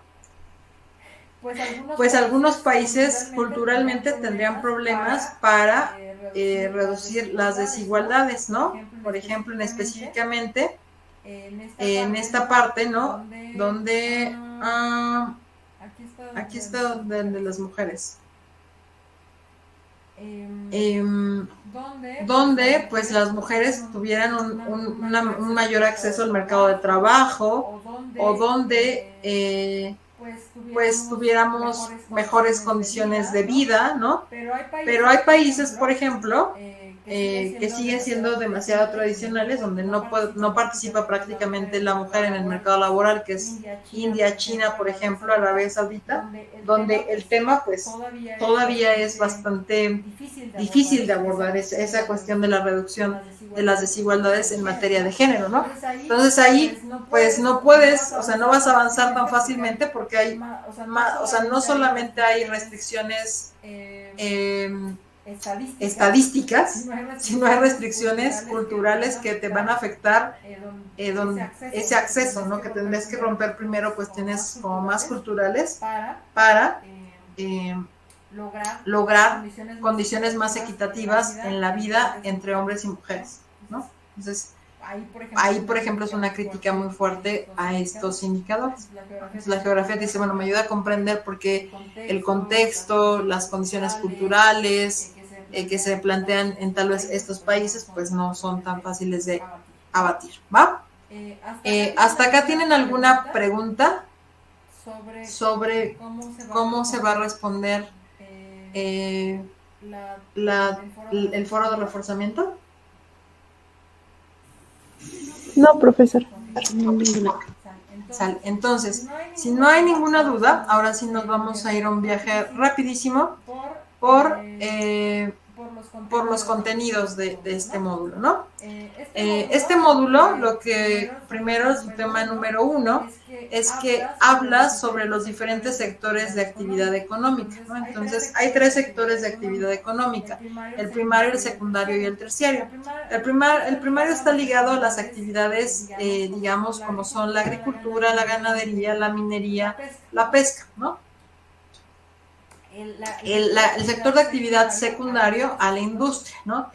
pues algunos países culturalmente tendrían problemas para reducir las desigualdades, ¿no? Por ejemplo, específicamente en esta parte, ¿no? Donde aquí está donde las mujeres. Donde pues las mujeres tuvieran un mayor acceso al mercado de trabajo, o donde pues tuviéramos mejores condiciones de vida, ¿no? Pero hay países, por ejemplo, que siguen siendo demasiado tradicionales, donde no participa prácticamente la mujer en el mercado laboral, que es India, China, por ejemplo, Arabia Saudita, donde el tema pues todavía es bastante difícil de abordar esa cuestión de la reducción de las desigualdades en materia de género, ¿no? Entonces ahí pues no puedes, o sea, no vas a avanzar tan fácilmente porque hay, o sea, no solamente hay restricciones estadísticas, sino hay restricciones culturales que te van a afectar ese acceso, ¿no? Que tendrías que romper primero cuestiones como más culturales para lograr condiciones más equitativas en la vida entre hombres y mujeres, ¿no? Entonces, ahí, por ejemplo, es una crítica muy fuerte a estos indicadores. Entonces, la geografía dice, bueno, me ayuda a comprender por qué el contexto, las condiciones culturales que se plantean en tal vez estos países, pues no son tan fáciles de abatir, ¿va? ¿Hasta acá tienen alguna pregunta sobre cómo se va a responder el foro de reforzamiento? No, profesor. ¿Sale? Entonces, si no hay ninguna duda, ahora sí nos vamos a ir a un viaje rapidísimo por los contenidos de este módulo, ¿no? Este módulo, lo que primero es su tema número 1, es que habla sobre los diferentes sectores de actividad económica, ¿no? Entonces, hay 3 sectores de actividad económica: el primario, el secundario y el terciario. El primario está ligado a las actividades, digamos, como son la agricultura, la ganadería, la minería, la pesca, ¿no? El sector de actividad secundario a la industria, ¿no?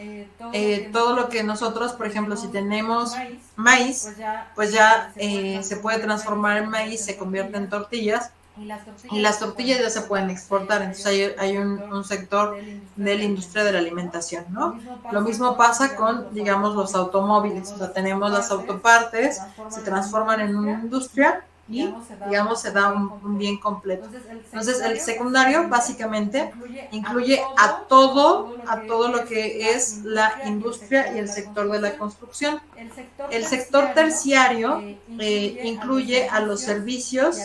Todo lo que nosotros, por ejemplo, si tenemos maíz, pues ya se puede transformar en maíz, se convierte en tortillas, y las tortillas ya se pueden exportar. Entonces hay un sector de la industria de la alimentación, ¿no? Lo mismo pasa con, digamos, los automóviles. O sea, tenemos las autopartes, se transforman en una industria y, digamos, se da un bien completo. Entonces, el secundario básicamente incluye a todo lo que es la industria y el sector de la construcción. El sector terciario incluye a los servicios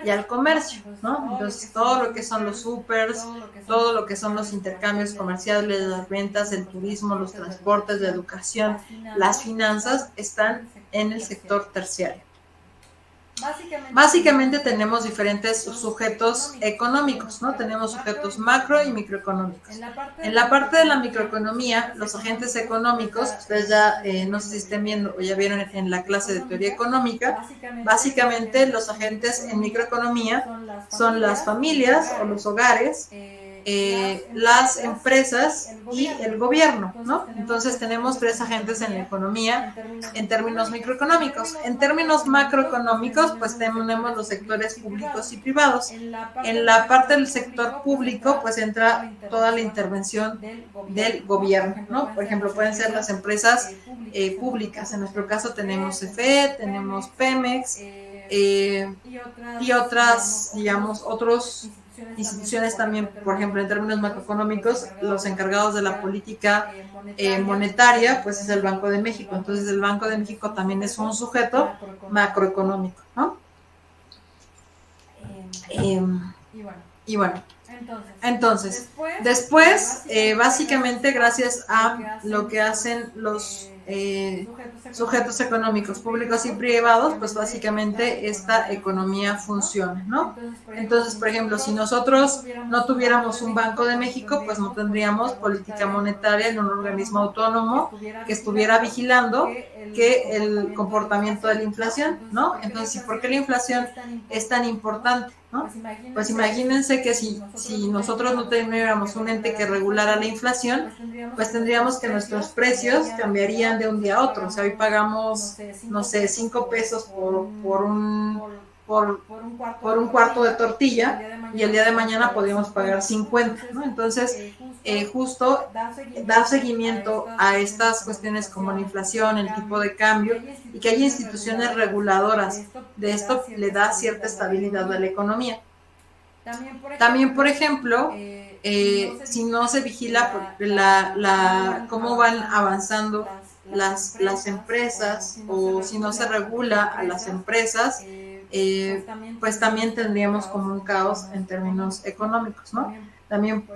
y al comercio, ¿no? Entonces, todo lo que son los supers, todo lo que son los intercambios comerciales, las ventas, el turismo, los transportes, la educación, las finanzas, están en el sector terciario. Básicamente tenemos diferentes sujetos económicos, ¿no? Tenemos sujetos macro y microeconómicos. En la parte de la microeconomía, los agentes económicos, ustedes ya no sé si estén viendo o ya vieron en la clase de teoría económica, básicamente los agentes en microeconomía son las familias o los hogares, las empresas y el gobierno, ¿no? Entonces tenemos 3 agentes en la economía en términos microeconómicos. En términos macroeconómicos, pues tenemos los sectores públicos y privados. En la parte del sector público, pues entra toda la intervención del gobierno, ¿no? Por ejemplo, pueden ser las empresas públicas. En nuestro caso tenemos CFE, tenemos Pemex y otras, digamos, otros instituciones también. Por ejemplo, en términos macroeconómicos, los encargados de la política monetaria, pues es el Banco de México. Entonces, el Banco de México también es un sujeto macroeconómico, ¿no? Y bueno, entonces después básicamente, gracias a lo que hacen los sujetos económicos públicos y privados, pues básicamente esta economía funciona, ¿no? Entonces, por ejemplo, si nosotros no tuviéramos un Banco de México, pues no tendríamos política monetaria en un organismo autónomo que estuviera vigilando que el comportamiento de la inflación, ¿no? Entonces, ¿por qué la inflación es tan importante, ¿no? Pues imagínense que si nosotros no tuviéramos un ente que regulara la inflación, pues tendríamos que nuestros precios cambiarían de un día a otro. O sea, hoy pagamos, no sé, 5 pesos por un cuarto de tortilla, y el día de mañana podríamos pagar 50, ¿no? Entonces, justo dar seguimiento a estas cuestiones como la inflación, el tipo de cambio, y que haya instituciones reguladoras de esto, le da cierta estabilidad a la economía. También, por ejemplo, si no se vigila cómo van avanzando las empresas, o si no se regula a las empresas, pues también tendríamos como un caos en términos económicos, ¿no? También,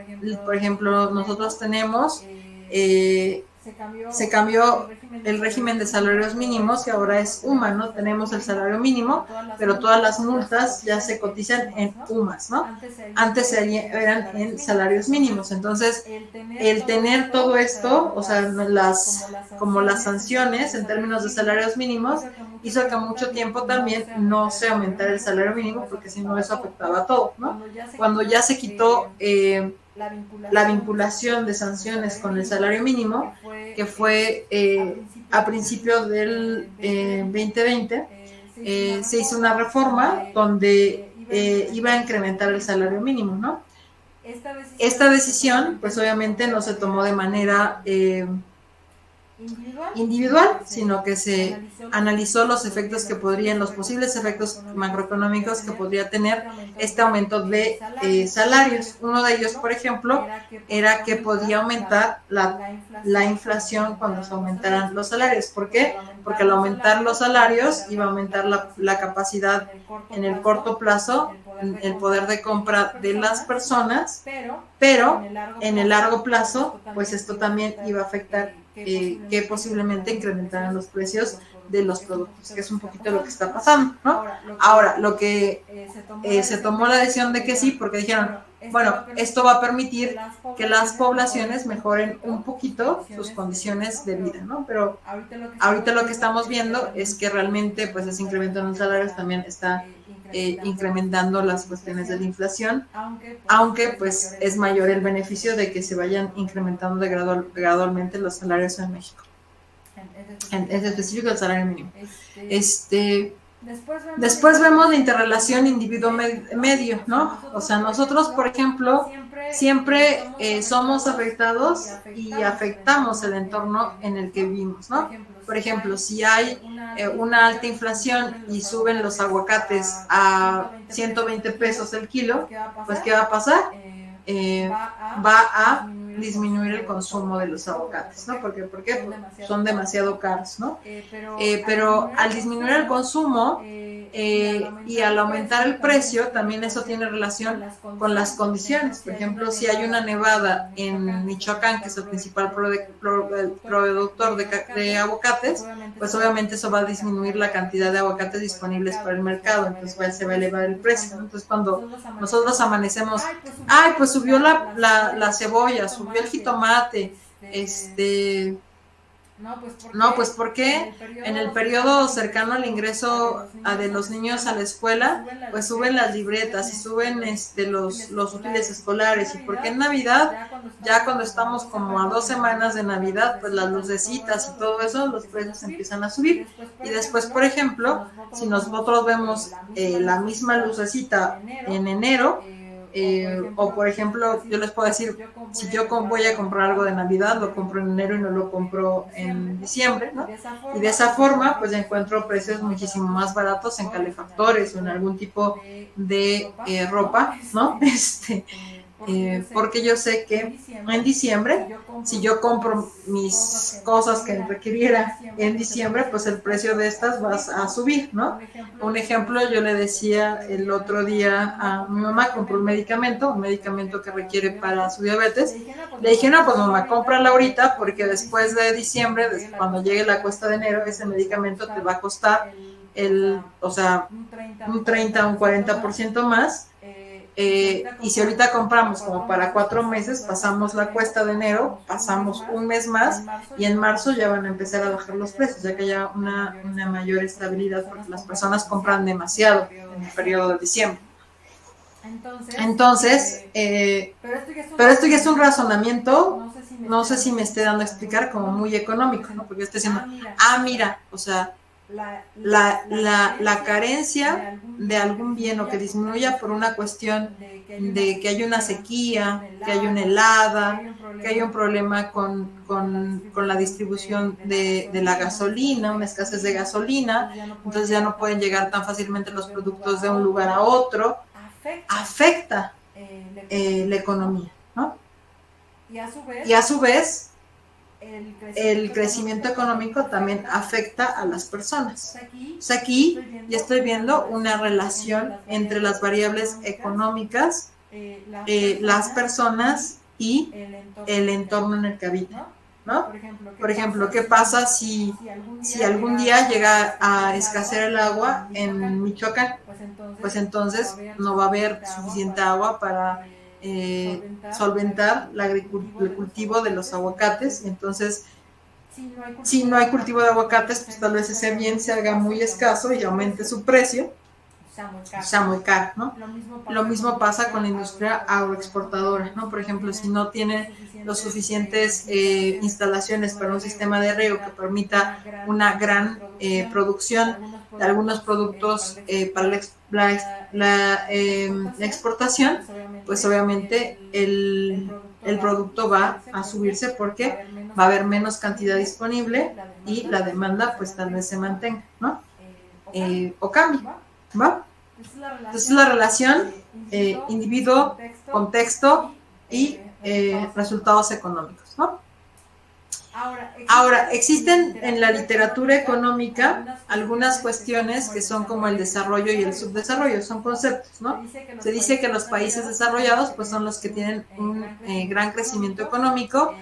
por ejemplo, nosotros tenemos, se cambió el régimen de salarios mínimos, que ahora es UMA, ¿no? Tenemos el salario mínimo, pero todas las multas ya se cotizan en UMAS, ¿no? Antes eran en salarios mínimos. Entonces, el tener todo esto, o sea, como las sanciones en términos de salarios mínimos, hizo que mucho tiempo también no se aumentara el salario mínimo, porque si no, eso afectaba a todo, ¿no? Cuando ya se quitó la vinculación de sanciones con el salario mínimo, que fue a principios del 2020, se hizo una reforma donde iba a incrementar el salario mínimo, ¿no? Esta decisión, pues obviamente no se tomó de manera individual, sino que se analizó los efectos que los posibles efectos macroeconómicos que podría tener este aumento de salarios. Uno de ellos, por ejemplo, era que podía aumentar la inflación cuando se aumentaran los salarios. ¿Por qué? Porque al aumentar los salarios iba a aumentar la capacidad en el corto plazo, el poder de compra de las personas, pero en el largo plazo, pues esto también iba a afectar que posiblemente incrementaran los precios de los productos, que es un poquito lo que está pasando, ¿no? Ahora, lo que se tomó la decisión de que sí, porque dijeron, bueno, esto va a permitir que las poblaciones mejoren un poquito sus condiciones de vida, ¿no? Pero ahorita lo que estamos viendo es que realmente, pues, ese incremento en los salarios también está incrementando las cuestiones de la inflación, aunque pues es mayor el beneficio de que se vayan incrementando gradualmente los salarios en México. En específico el salario mínimo. Después vemos la interrelación individuo-medio, ¿no? O sea, nosotros, por ejemplo, siempre somos afectados y afectamos el entorno en el que vivimos, ¿no? Por ejemplo, si hay una alta inflación y suben los aguacates a 120 pesos el kilo, pues ¿qué va a pasar? Va a disminuir el consumo de los aguacates, ¿no? ¿Por qué? Porque son demasiado caros, ¿no? Pero al disminuir el consumo y al aumentar el precio, también eso tiene relación con las condiciones. Por ejemplo, si hay una nevada en Michoacán, que es el principal productor de aguacates, pues obviamente eso va a disminuir la cantidad de aguacates disponibles para el mercado, entonces se va a elevar el precio, ¿no? Entonces cuando nosotros amanecemos, ay, pues subió la cebolla, subió el jitomate, no, pues ¿por qué? En el periodo cercano al ingreso de los niños a la escuela, pues suben las libretas y suben los útiles escolares. ¿Y por qué en Navidad, ya cuando estamos como a 2 semanas de Navidad, pues las lucecitas y todo eso, los precios empiezan a subir? Y después, por ejemplo, si nosotros vemos la misma lucecita en enero, o por ejemplo, yo les puedo decir, si yo voy a comprar algo de Navidad, lo compro en enero y no lo compro en diciembre, ¿no? Y de esa forma, pues encuentro precios muchísimo más baratos en calefactores o en algún tipo de ropa, ¿no? Porque yo sé que en diciembre, si yo compro mis cosas que requiriera en diciembre, pues el precio de estas va a subir, ¿no? Un ejemplo, yo le decía el otro día a mi mamá, compró un medicamento que requiere para su diabetes. Le dije, no, pues mamá, cómprala ahorita, porque después de diciembre, cuando llegue la cuesta de enero, ese medicamento te va a costar un 30, un 40% más. Y si ahorita compramos como para 4 meses, pasamos la cuesta de enero, pasamos un mes más y en marzo ya van a empezar a bajar los precios, ya que haya una mayor estabilidad, porque las personas compran demasiado en el periodo de diciembre. Entonces, pero esto ya es un razonamiento, no sé si me esté dando a explicar, como muy económico, ¿no? Porque yo estoy diciendo, mira, o sea, la carencia de algún bien o que disminuya por una cuestión de que hay una sequía, que hay una helada, que hay un problema con la distribución de la gasolina, una escasez de gasolina, entonces ya no pueden llegar tan fácilmente los productos de un lugar a otro, afecta la economía, ¿no? Y a su vez el crecimiento económico también afecta a las personas. O sea, aquí ya estoy viendo una relación entre las variables económicas, las personas y el entorno en el que habitan, ¿no? Por ejemplo, ¿qué pasa si algún día llega a escasear el agua en Michoacán? Pues entonces no va a haber suficiente agua para solventar el cultivo de los aguacates. Entonces, si no hay cultivo de aguacates, pues tal vez ese bien se haga muy escaso y aumente su precio, sea muy caro, ¿no? Lo mismo pasa con la industria agroexportadora, ¿no? Por ejemplo, si no tiene los suficientes instalaciones para un sistema de riego que permita una gran producción de algunos productos para la exportación, pues obviamente el producto va a subirse porque va a haber menos cantidad disponible y la demanda pues tal vez se mantenga, ¿no? O cambie, ¿va? Entonces la relación individuo, contexto y resultados económicos, ¿no? Ahora, existen en la literatura económica algunas cuestiones que son como el desarrollo y el subdesarrollo, son conceptos, ¿no? Se dice que los países desarrollados pues son los que tienen un gran crecimiento económico,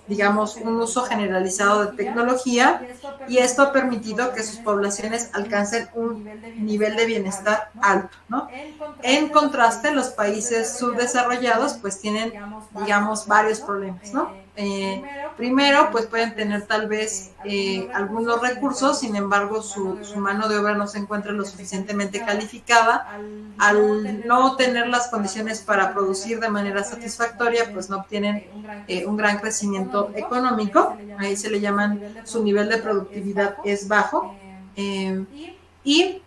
digamos, un uso generalizado de tecnología, y esto ha permitido que sus poblaciones alcancen un nivel de bienestar alto, ¿no? En contraste, los países subdesarrollados pues tienen, digamos, varios problemas, ¿no? Primero, pues pueden tener tal vez algunos recursos, sin embargo su mano de obra no se encuentra lo suficientemente calificada. Al no tener las condiciones para producir de manera satisfactoria, pues no obtienen un gran crecimiento económico. Ahí se le llaman, su nivel de productividad es bajo. Y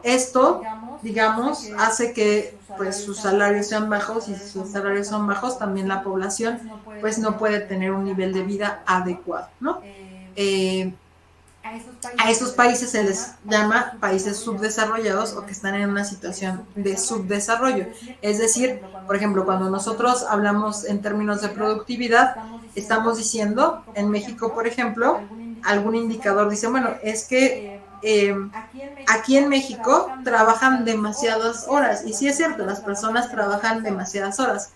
esto, digamos, hace que pues sus salarios sean bajos, y si sus salarios son bajos, también la población pues no puede tener un nivel de vida adecuado, ¿no? A estos países se les llama países subdesarrollados o que están en una situación de subdesarrollo. Es decir, por ejemplo, cuando nosotros hablamos en términos de productividad, estamos diciendo, en México, por ejemplo, algún indicador dice, bueno, es que aquí en México trabajan demasiadas horas, y sí es cierto, las personas trabajan demasiadas horas.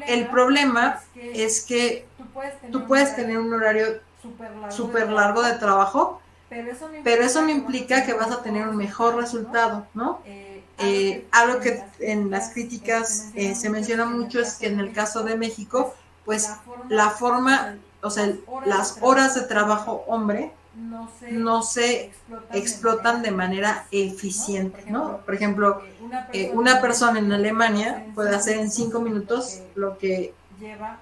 El problema es que tú puedes tener un horario súper largo de trabajo, pero eso no implica que vas a tener un mejor resultado, ¿no? Algo que en las críticas se menciona mucho es que en el caso de México, pues la forma, o sea, las horas de trabajo hombre no se explotan de manera eficiente, ¿no? Por ejemplo, una persona en Alemania puede hacer en 5 minutos lo que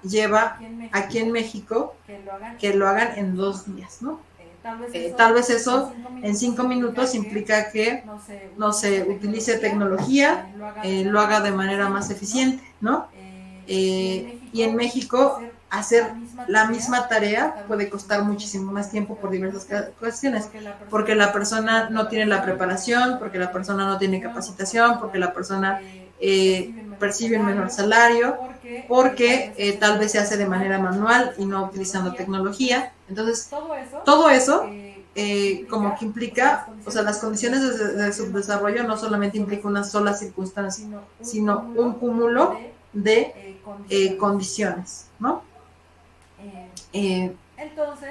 lleva aquí en México que lo hagan en 2 días, ¿no? Tal vez eso en 5 minutos implica que no se utilice tecnología, lo haga de manera más eficiente, ¿no? Y en México hacer la misma tarea puede costar muchísimo más tiempo por diversas cuestiones, porque la persona no tiene la preparación, porque la persona no tiene capacitación, porque la persona percibe un menor salario, porque tal vez se hace de manera manual y no utilizando tecnología. Entonces, todo eso como que implica, o sea, las condiciones de subdesarrollo no solamente implica una sola circunstancia, sino un cúmulo de condiciones, ¿no?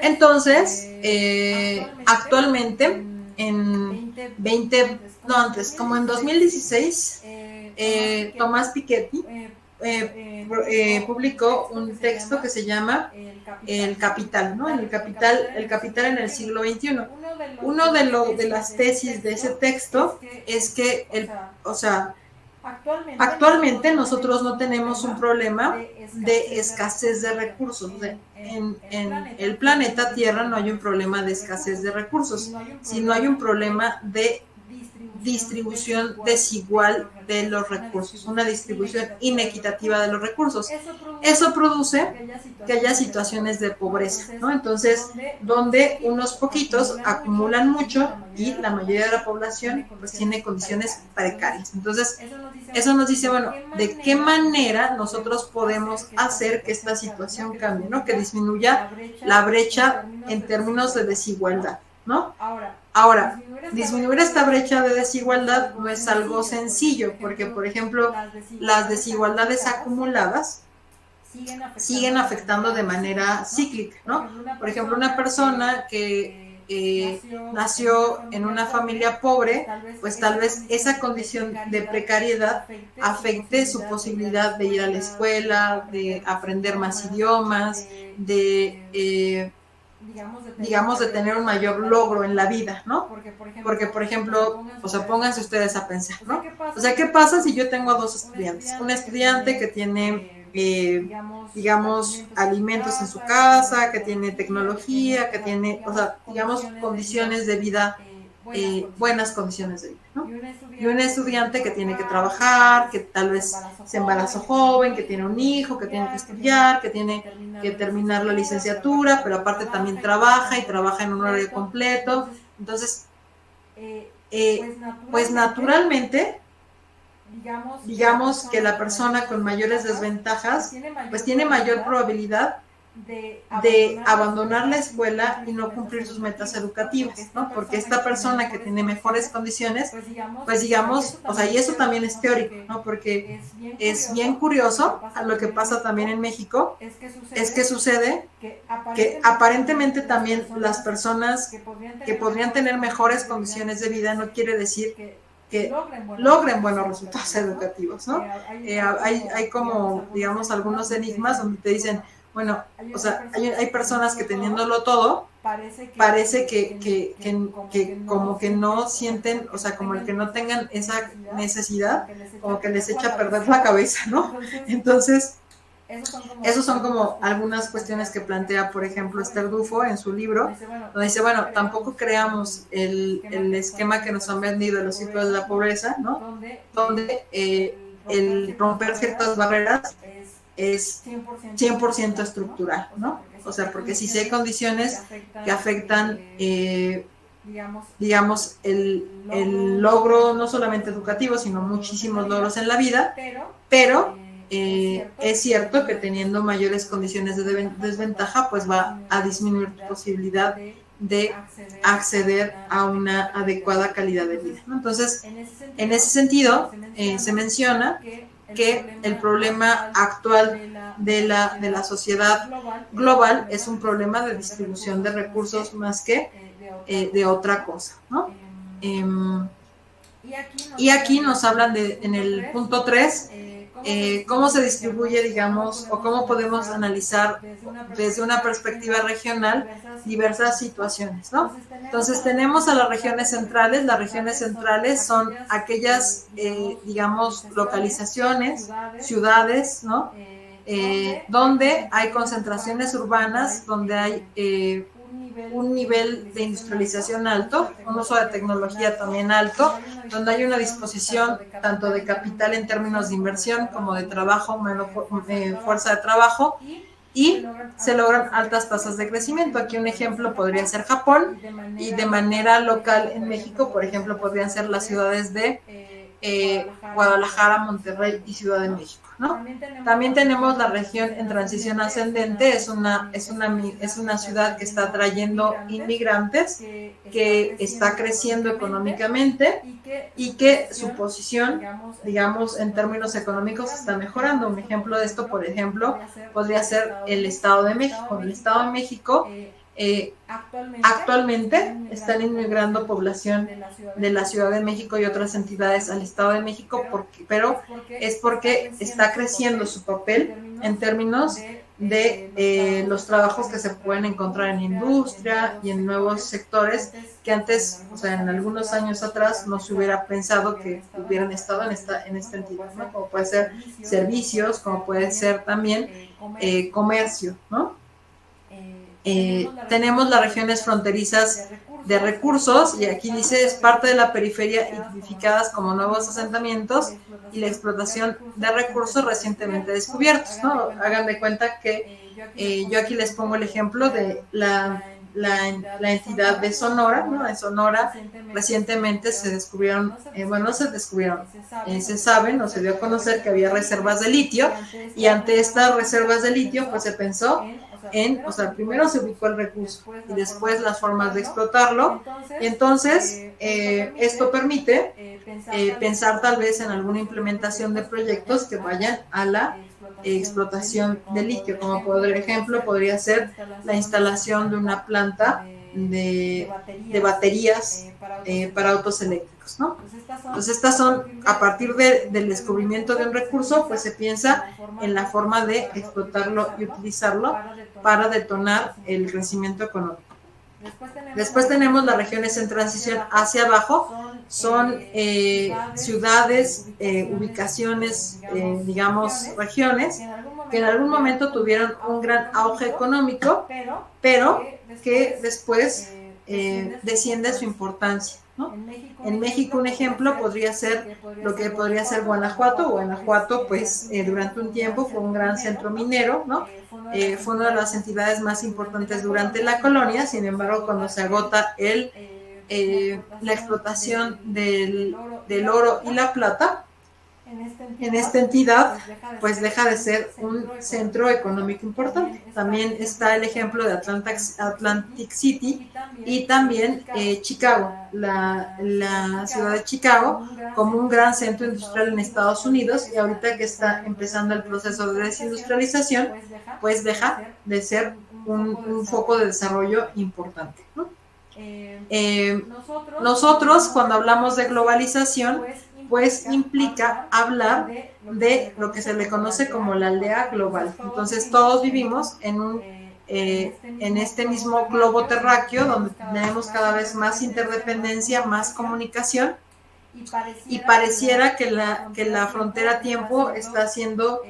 Entonces, actualmente, como en 2016, Tomás Piketty publicó un texto que se llama El Capital, ¿no? El capital en el siglo XXI. Uno de las tesis de ese texto es que actualmente nosotros no tenemos un problema de escasez de recursos. En el planeta Tierra no hay un problema de escasez de recursos, sino hay un problema de distribución desigual de los recursos, una distribución inequitativa de los recursos. Eso produce que haya situaciones de pobreza, ¿no? Entonces, donde unos poquitos acumulan mucho y la mayoría de la población pues tiene condiciones precarias. Entonces, eso nos dice, bueno, ¿de qué manera nosotros podemos hacer que esta situación cambie, ¿no? Que disminuya la brecha en términos de desigualdad, ¿no? Ahora, disminuir esta brecha de desigualdad no es algo sencillo, porque, por ejemplo, las desigualdades acumuladas siguen afectando de manera cíclica, ¿no? Por ejemplo, una persona que nació en una familia pobre, pues tal vez esa condición de precariedad afecte su posibilidad de ir a la escuela, de aprender más idiomas, digamos, de tener un mayor logro en la vida, ¿no? Porque, por ejemplo, o sea, pónganse ustedes a pensar, ¿no? O sea, ¿qué pasa si yo tengo a 2 estudiantes? Un estudiante que tiene, digamos, alimentos en su casa, que tiene tecnología, que tiene, o sea, digamos, condiciones de vida buenas condiciones de vida, ¿no? Y un estudiante que tiene que trabajar, que tal vez se embarazó joven, que tiene un hijo, que tiene que estudiar, que tiene que terminar la licenciatura, pero aparte también trabaja y trabaja en un horario completo. Entonces, pues naturalmente, digamos que la persona con mayores desventajas, pues tiene mayor probabilidad de abandonar la escuela y no cumplir sus metas educativas, ¿no? Porque esta persona que tiene mejores condiciones, pues digamos, o sea, y eso también es teórico, ¿no? Porque es bien curioso a lo que pasa también en México, es que sucede que aparentemente también las personas que podrían tener mejores condiciones de vida no quiere decir que logren buenos resultados educativos, ¿no? Hay como, digamos, algunos enigmas donde te dicen, bueno, o sea, hay personas que teniéndolo todo, parece que como que no sienten, o sea, como el que no tengan esa necesidad, como que les echa a perder la cabeza, ¿no? Entonces, esos son como algunas cuestiones que plantea, por ejemplo, Esther Dufo en su libro, donde dice, bueno, tampoco creamos el esquema que nos han vendido de los círculos de la pobreza, ¿no? Donde el romper ciertas barreras es 100% estructural, ¿no? O sea, porque si hay condiciones que afectan, digamos, el logro no solamente educativo, sino muchísimos logros en la vida, pero es cierto que teniendo mayores condiciones de desventaja, pues va a disminuir tu posibilidad de acceder a una adecuada calidad de vida, ¿no? Entonces, en ese sentido, se menciona que el problema actual de la sociedad global es un problema de distribución de recursos más que de otra cosa, ¿no? Y aquí nos hablan en el punto 3, cómo se distribuye, digamos, o cómo podemos analizar desde una perspectiva regional diversas situaciones, ¿no? Entonces tenemos a las regiones centrales. Las regiones centrales son aquellas, digamos, localizaciones, ciudades, ¿no? Donde hay concentraciones urbanas, donde hay un nivel de industrialización alto, un uso de tecnología también alto, donde hay una disposición tanto de capital en términos de inversión como de trabajo, fuerza de trabajo, y se logran altas tasas de crecimiento. Aquí un ejemplo podría ser Japón, y de manera local en México, por ejemplo, podrían ser las ciudades de Guadalajara, Monterrey y Ciudad de México, ¿no? También tenemos la región en transición ascendente. Es una ciudad que está atrayendo inmigrantes, que está creciendo económicamente y que su posición, digamos, en términos económicos está mejorando. Un ejemplo de esto, por ejemplo, podría ser el Estado de México. El Estado de México actualmente están inmigrando población de la Ciudad de México y otras entidades al Estado de México, pero es porque está creciendo su papel en términos de los trabajos que se pueden encontrar en industria y en nuevos sectores que antes, o sea, en algunos años atrás no se hubiera pensado que hubieran estado en esta entidad, ¿no? Como puede ser servicios, como puede ser también comercio, ¿no? Tenemos las regiones fronterizas de recursos, y aquí dice, es parte de la periferia identificadas como nuevos asentamientos y la explotación de recursos recientemente descubiertos, ¿no? Hagan de cuenta que yo aquí les pongo el ejemplo de la entidad de Sonora, ¿no? En Sonora recientemente se descubrieron, no se descubrieron, se saben o se dio a conocer que había reservas de litio, y ante estas reservas de litio pues se pensó o sea, primero se ubicó el recurso y después las formas de explotarlo, y entonces esto permite pensar tal vez en alguna implementación de proyectos que vayan a la explotación de litio, como por ejemplo podría ser la instalación de una planta de baterías para autos eléctricos, ¿no? Entonces estas son, a partir del descubrimiento de un recurso, pues se piensa en la forma de explotarlo y utilizarlo para detonar el crecimiento económico. Después tenemos las regiones en transición hacia abajo. Son ciudades, ubicaciones, digamos, regiones que en algún momento tuvieron un gran auge económico, pero que después desciende su importancia, ¿no? En México un ejemplo podría ser lo que podría ser Guanajuato. Guanajuato, pues durante un tiempo fue un gran centro minero, ¿no? Fue una de las entidades más importantes durante la colonia. Sin embargo, cuando se agota la explotación del oro y la plata, en esta entidad pues deja de ser un centro económico importante. También está el ejemplo de Atlantic City y también Chicago, la ciudad de Chicago, como un gran centro industrial en Estados Unidos, y ahorita que está empezando el proceso de desindustrialización, pues deja de ser un foco de desarrollo importante, ¿no? Nosotros, cuando hablamos de globalización, pues implica hablar de lo que se le conoce como la aldea global. Entonces todos vivimos en este mismo globo terráqueo, donde tenemos cada vez más interdependencia, más comunicación, y pareciera que la frontera tiempo está siendo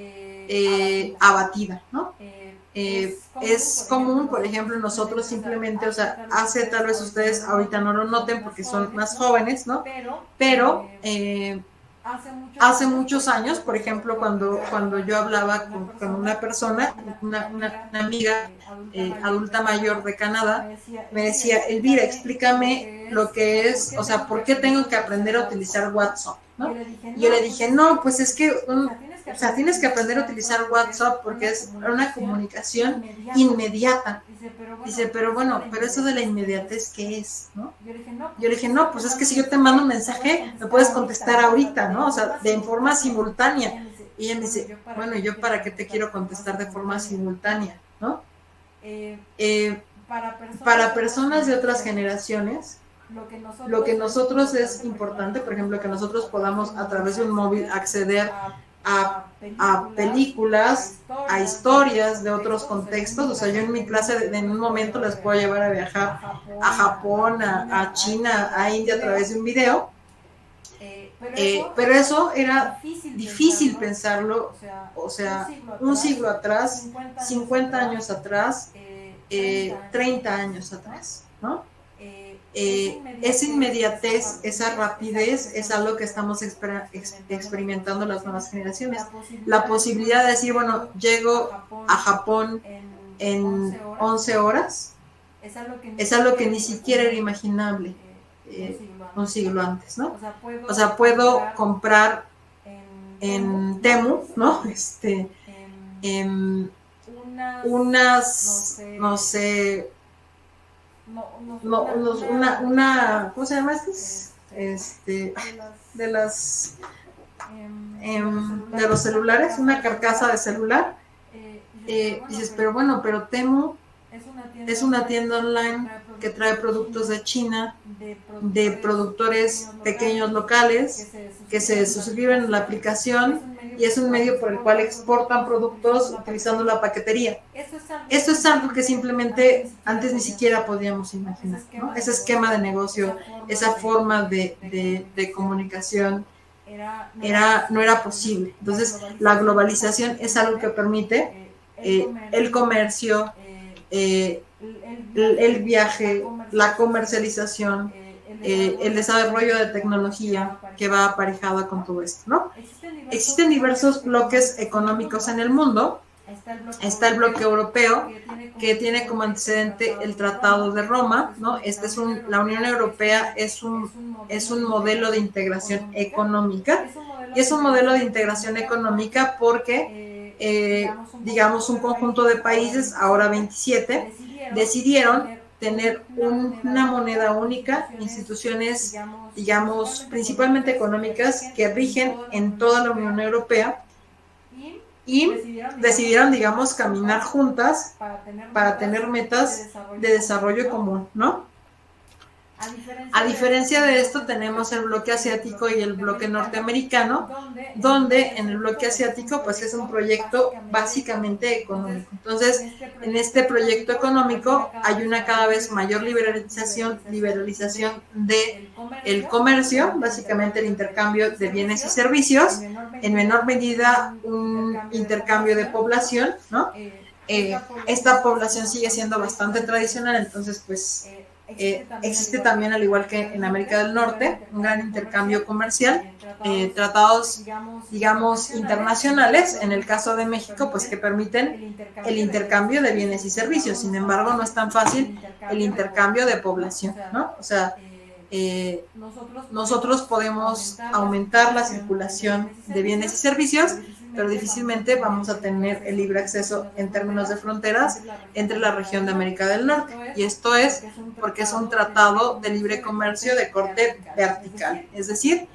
abatida, ¿no? Es común, por ejemplo, nosotros simplemente, o sea, hace tal vez ustedes ahorita no lo noten porque son más jóvenes, ¿no? Pero hace muchos años, por ejemplo, cuando yo hablaba con una persona, una amiga adulta mayor de Canadá, me decía, Elvira, explícame lo que es, o sea, ¿por qué tengo que aprender a utilizar WhatsApp? ¿No? Y yo le dije, no, pues es que o sea, tienes que aprender a utilizar WhatsApp porque es una comunicación inmediata. Dice, pero bueno, pero eso de la inmediatez, ¿qué es? ¿No? Yo le dije, no, pues es que si yo te mando un mensaje, me puedes contestar ahorita, ¿no? O sea, de forma simultánea. Y ella me dice, bueno, ¿yo para qué te quiero contestar de forma simultánea? ¿No? Para personas de otras generaciones, lo que nosotros es importante, por ejemplo, que nosotros podamos a través de un móvil acceder a películas, a historias de otros contextos. O sea, yo en mi clase en un momento les puedo llevar a viajar a Japón, a China, a India a través de un video, pero eso era difícil pensarlo, o sea, un siglo atrás, 50 años atrás, 30 años atrás, ¿no? Esa inmediatez, esa rapidez es algo que estamos experimentando las nuevas generaciones. La posibilidad de decir, bueno, llego a Japón en 11 horas, es algo que ni siquiera era imaginable un siglo antes, ¿no? O sea, puedo comprar en Temu, ¿no? Unas, no sé, ¿cómo se llama de los celulares, una carcasa de celular. Dices, pero bueno, pero Temu es una tienda online que trae productos de China, de productores pequeños locales, que se suscriben a la aplicación, y es un medio por el cual exportan productos utilizando la paquetería. Esto es algo que simplemente antes ni siquiera podíamos imaginar, ¿no? Ese esquema de negocio, esa forma de comunicación no era posible. Entonces, la globalización es algo que permite el comercio, el viaje, la comercialización, el desarrollo de tecnología que va aparejada con todo esto, ¿no? Existen diversos bloques económicos en el mundo. Está el bloque europeo, que tiene como antecedente el Tratado de Roma, ¿no? La Unión Europea es un modelo de integración económica, y es un modelo de integración económica porque, digamos, un conjunto de países, ahora 27, decidieron tener una moneda única, instituciones, digamos, principalmente económicas, que rigen en toda la Unión Europea, y decidieron, digamos, caminar juntas para tener metas de desarrollo común, ¿no? A diferencia de esto, tenemos el bloque asiático y el bloque norteamericano, donde en el bloque asiático pues es un proyecto básicamente económico. Entonces, en este proyecto económico hay una cada vez mayor liberalización del comercio, básicamente el intercambio de bienes y servicios, en menor medida un intercambio de población, ¿no? Esta población sigue siendo bastante tradicional, entonces pues Existe también, al igual que en América del Norte, un gran intercambio comercial, tratados, digamos, internacionales, en el caso de México, pues que permiten el intercambio de bienes y servicios. Sin embargo, no es tan fácil el intercambio de población, ¿no? O sea, nosotros podemos aumentar la circulación de bienes y servicios, pero difícilmente vamos a tener el libre acceso en términos de fronteras entre la región de América del Norte. Y esto es porque es un tratado de libre comercio de corte vertical, es decir,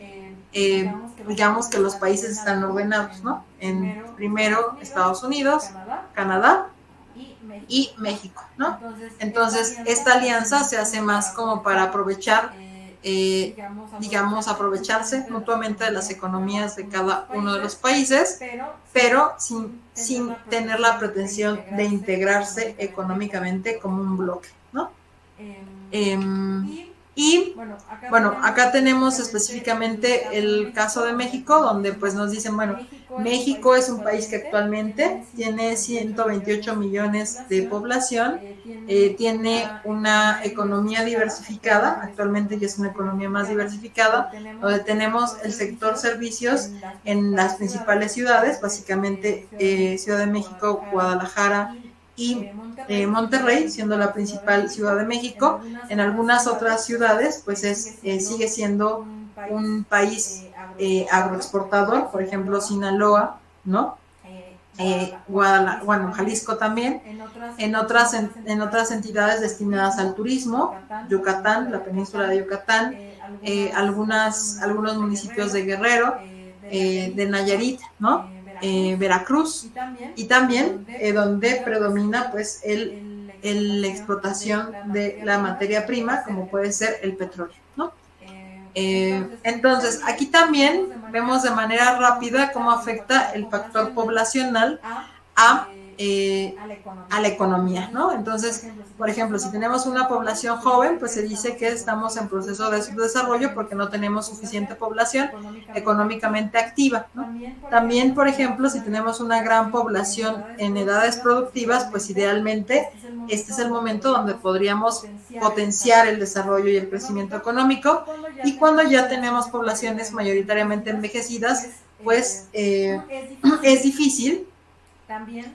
digamos que los países están ordenados, ¿no? Primero Estados Unidos, Canadá y México, ¿no? Entonces, esta alianza se hace más como para aprovechar, digamos, aprovecharse mutuamente de las economías de cada uno de los países, pero sin tener la pretensión de integrarse económicamente como un bloque, ¿no? Y bueno, acá tenemos específicamente el caso de México, donde pues nos dicen, bueno, México es un país que actualmente tiene 128 millones de población, tiene una economía diversificada, actualmente ya es una economía más diversificada, donde tenemos el sector servicios en las principales ciudades, básicamente Ciudad de México, Guadalajara y Monterrey, siendo la principal ciudad de México. En algunas otras ciudades, pues sigue siendo un país agroexportador, por ejemplo, Sinaloa, ¿no? Bueno, Jalisco también. En otras entidades destinadas al turismo, Yucatán, la península de Yucatán, algunos municipios de Guerrero, de Nayarit, ¿no? Veracruz, y también donde predomina pues la explotación de la materia prima, como puede ser el petróleo, ¿no? Entonces, aquí también vemos de manera rápida cómo afecta el factor poblacional a la economía, ¿no? Entonces, por ejemplo, si tenemos una población joven, pues se dice que estamos en proceso de subdesarrollo porque no tenemos suficiente población económicamente activa, ¿no? También, por ejemplo, si tenemos una gran población en edades productivas, pues idealmente este es el momento donde podríamos potenciar el desarrollo y el crecimiento económico, y cuando ya tenemos poblaciones mayoritariamente envejecidas, pues es difícil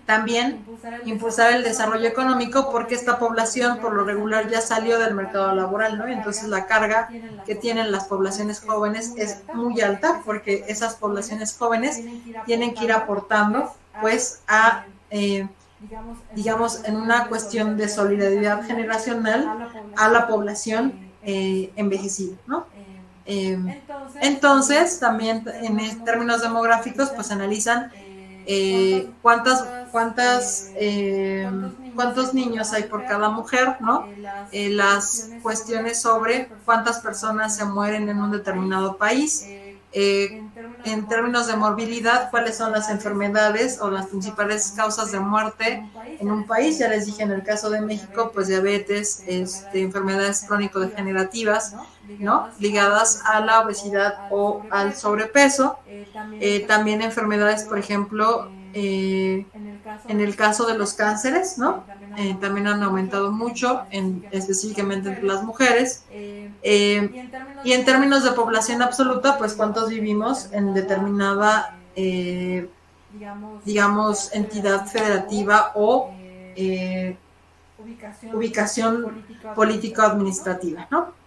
también impulsar el desarrollo económico, porque esta población por lo regular ya salió del mercado laboral, ¿no? Entonces la carga que tienen las poblaciones jóvenes es muy alta, porque esas poblaciones jóvenes tienen que ir aportando pues digamos, en una cuestión de solidaridad generacional a la población envejecida, ¿no? Entonces también en términos demográficos pues analizan cuántos niños hay por cada mujer, ¿no? Las cuestiones sobre cuántas personas se mueren en un determinado país, en términos de morbilidad, cuáles son las enfermedades o las principales causas de muerte en un país. Ya les dije, en el caso de México, pues diabetes, enfermedades crónico-degenerativas, ¿no? Ligadas a la obesidad o al sobrepeso. También enfermedades, por ejemplo, en el caso de los cánceres, ¿no? También han aumentado mucho, específicamente entre las mujeres. Y en términos de población absoluta, pues cuántos vivimos en determinada, digamos, entidad federativa o ubicación político-administrativa, ¿no?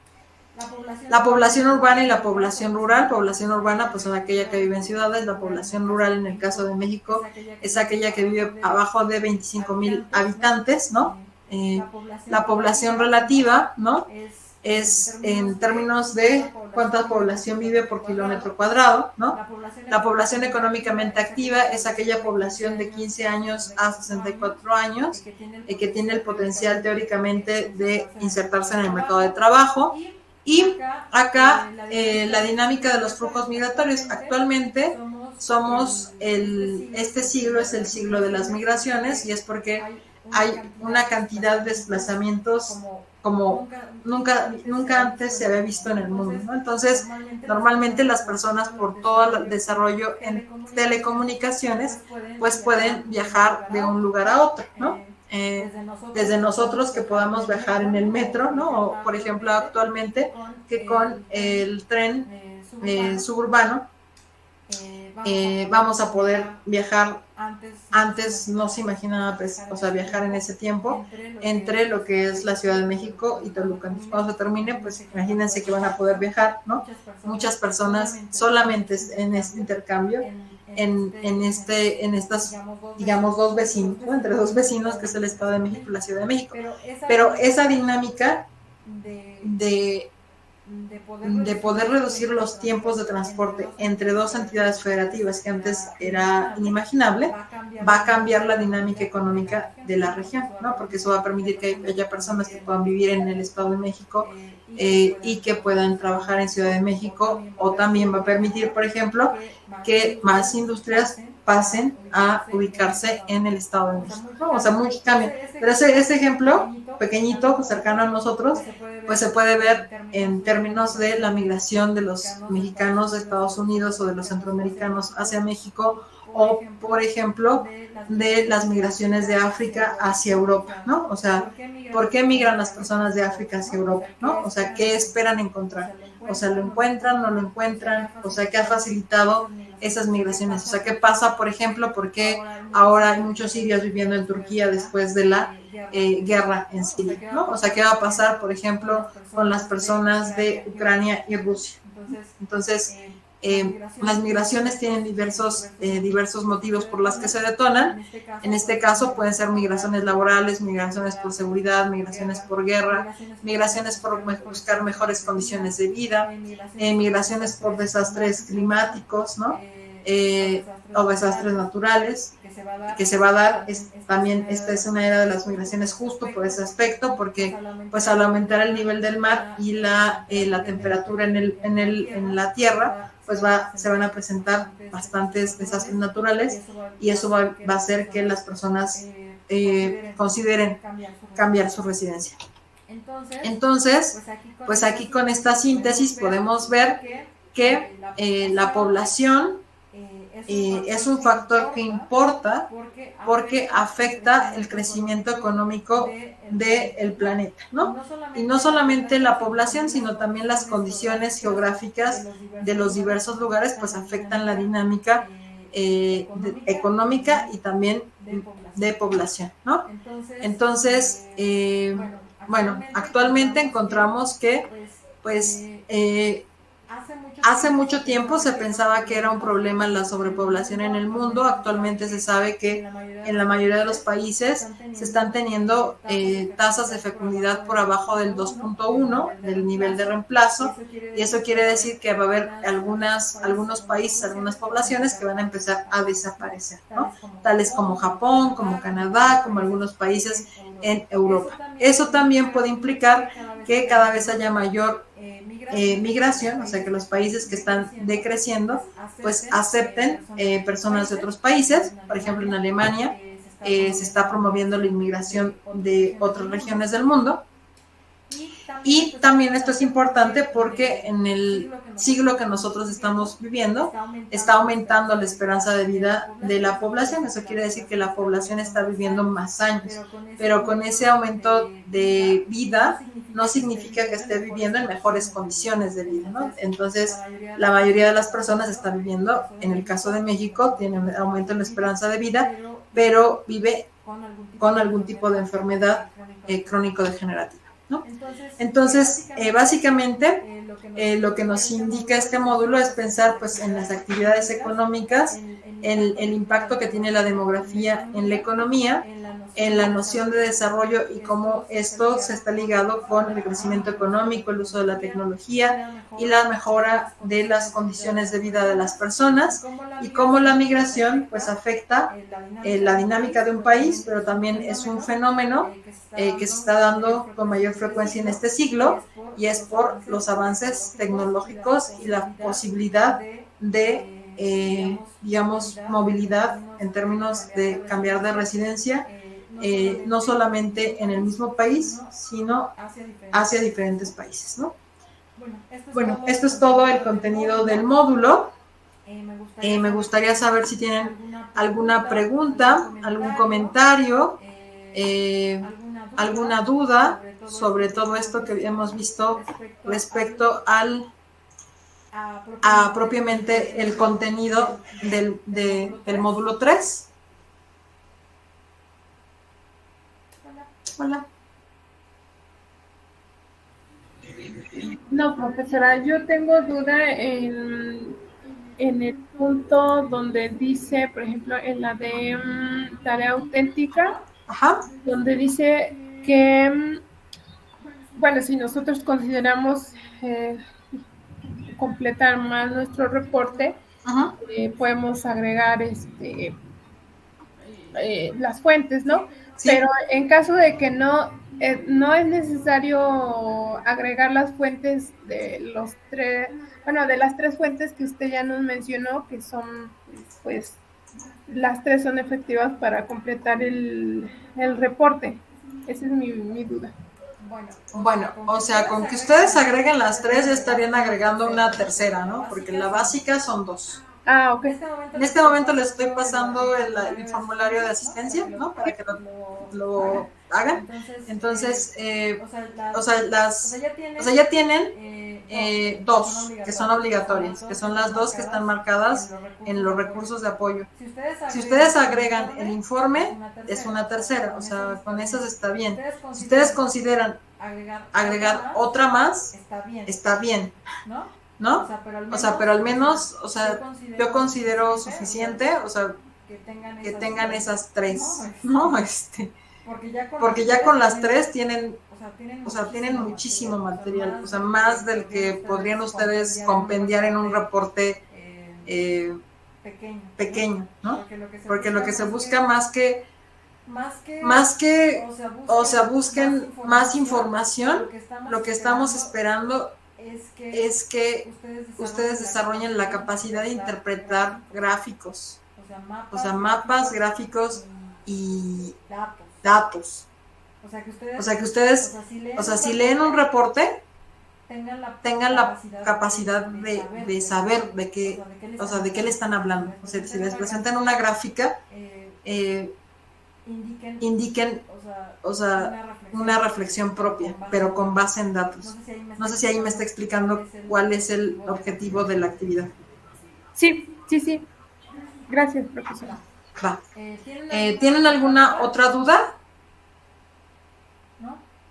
La población urbana y la población rural. Población urbana pues son aquella que vive en ciudades. La población rural, en el caso de México, es aquella que vive abajo de 25,000 habitantes, ¿no? La población relativa, ¿no? Es en términos de cuánta población vive por kilómetro cuadrado, ¿no? La población económicamente activa es aquella población de 15 años a 64 años que tiene el potencial teóricamente de insertarse en el mercado de trabajo. Y acá la dinámica de los flujos migratorios. Actualmente este siglo es el siglo de las migraciones, y es porque hay una cantidad de desplazamientos como nunca antes se había visto en el mundo, ¿no? Entonces, normalmente las personas, por todo el desarrollo en telecomunicaciones, pues pueden viajar de un lugar a otro, ¿no? desde nosotros que podamos viajar en el metro, ¿no? O, por ejemplo, actualmente que con el tren suburbano vamos a poder viajar. Antes no se imaginaba, pues, o sea, viajar en ese tiempo entre lo que es la Ciudad de México y Toluca. Entonces, cuando se termine, pues imagínense que van a poder viajar, ¿no? Muchas personas solamente en este intercambio, en estas, digamos, dos vecinos, ¿no? Entre dos vecinos, que es el Estado de México y la Ciudad de México. Pero esa dinámica de poder reducir los tiempos de transporte entre dos entidades federativas que antes era inimaginable, va a cambiar la dinámica económica de la región, ¿no? Porque eso va a permitir que haya personas que puedan vivir en el Estado de México y que puedan trabajar en Ciudad de México, o también va a permitir, por ejemplo, que más industrias pasen a ubicarse en el Estado de México, ¿no? O sea, mucho cambio. Pero ese ejemplo pequeñito, cercano a nosotros, pues se puede ver en términos de la migración de los mexicanos de Estados Unidos o de los centroamericanos hacia México, o, por ejemplo, de las migraciones de África hacia Europa, ¿no? O sea, ¿por qué migran las personas de África hacia Europa, ¿no? O sea, ¿qué esperan encontrar? O sea, ¿lo encuentran, no lo encuentran? O sea, ¿qué ha facilitado esas migraciones? O sea, ¿qué pasa, por ejemplo, por qué ahora hay muchos sirios viviendo en Turquía después de la guerra en Siria, ¿no? O sea, ¿qué va a pasar, por ejemplo, con las personas de Ucrania y Rusia? Entonces, las migraciones tienen diversos motivos por las que se detonan. En este caso pueden ser migraciones laborales, migraciones por seguridad, migraciones por guerra, migraciones por buscar mejores condiciones de vida, migraciones por desastres climáticos, ¿no? O desastres naturales que se va a dar. También esta es una era de las migraciones justo por ese aspecto, porque pues al aumentar el nivel del mar y la temperatura en la tierra, pues se van a presentar bastantes desastres naturales, y eso va a hacer que las personas consideren cambiar su residencia. Entonces, pues aquí con esta síntesis podemos ver que la población es un factor que importa porque afecta el crecimiento económico del planeta, ¿no? Y no solamente la población, sino también las condiciones geográficas de los diversos lugares, pues afectan la dinámica económica y también de población, ¿no? Entonces, bueno, actualmente encontramos que, pues, hace mucho tiempo se pensaba que era un problema la sobrepoblación en el mundo. Actualmente se sabe que en la mayoría de los países se están teniendo tasas de fecundidad por abajo del 2.1 del nivel de reemplazo, y eso quiere decir que va a haber algunos países, algunas poblaciones que van a empezar a desaparecer, ¿no? Tales como Japón, como Canadá, como algunos países en Europa. Eso también puede implicar que cada vez haya mayor migración, o sea, que los países que están decreciendo pues acepten personas de otros países. Por ejemplo, en Alemania se está promoviendo la inmigración de otras regiones del mundo. Y también esto es importante porque en el siglo que nosotros estamos viviendo está aumentando la esperanza de vida de la población. Eso quiere decir que la población está viviendo más años, pero con ese aumento de vida no significa que esté viviendo en mejores condiciones de vida, ¿no? Entonces, la mayoría de las personas está viviendo, en el caso de México, tiene un aumento en la esperanza de vida, pero vive con algún tipo de enfermedad crónico-degenerativa, ¿no? Entonces, básicamente, lo que nos indica este módulo es pensar pues en las actividades económicas, en el impacto que tiene la demografía en la economía, en la noción de desarrollo y cómo esto se está ligado con el crecimiento económico, el uso de la tecnología y la mejora de las condiciones de vida de las personas, y cómo la migración pues afecta la dinámica de un país, pero también es un fenómeno que se está dando con mayor frecuencia en este siglo, y es por los avances tecnológicos y la posibilidad de, digamos, movilidad en términos de cambiar de residencia, no solamente en el mismo país, sino hacia diferentes países, ¿no? Bueno, esto es todo el contenido del módulo. Me gustaría saber si tienen alguna pregunta, algún comentario, alguna duda sobre todo esto que hemos visto respecto a propiamente el contenido del módulo 3. Hola. No, profesora, yo tengo duda en el punto donde dice, por ejemplo, en la de tarea auténtica, Ajá. donde dice que, bueno, si nosotros consideramos completar más nuestro reporte, podemos agregar las fuentes, ¿no? Sí. Pero en caso de que no es necesario agregar las fuentes de de las 3 fuentes que usted ya nos mencionó, que son, pues, las 3 son efectivas para completar el reporte. Esa es mi duda. Bueno, o sea, con que ustedes agreguen las 3 ya estarían agregando una tercera, ¿no? Porque la básica son 2. Ah, ok. En este momento les estoy pasando el formulario de asistencia, ¿no? Para que lo hagan. Entonces, ya tienen 2 que son obligatorias, que son las 2 que están marcadas en los recursos de apoyo. Si ustedes agregan el informe, es una tercera, o sea, con esas está bien. Si ustedes consideran agregar otra más, está bien, ¿no? O sea, pero al menos, o sea, yo considero suficiente, o sea, que tengan esas 3, ¿no? Porque ya con las 3 tienen muchísimo material, o sea, más del que podrían ustedes compendiar en un reporte pequeño, ¿no? Porque lo que se busca más que busquen más información, lo que estamos esperando es que ustedes desarrollen la capacidad de interpretar gráficos, o sea, mapas, gráficos y datos. O sea, que ustedes, si leen un reporte, tengan la capacidad de saber de qué le están hablando. O sea, si les presentan una gráfica, indiquen, o sea, una reflexión propia, pero con base en datos. No sé si ahí me está explicando cuál es el objetivo de la actividad. Sí. Gracias, profesora. Va. ¿Tienen alguna otra duda?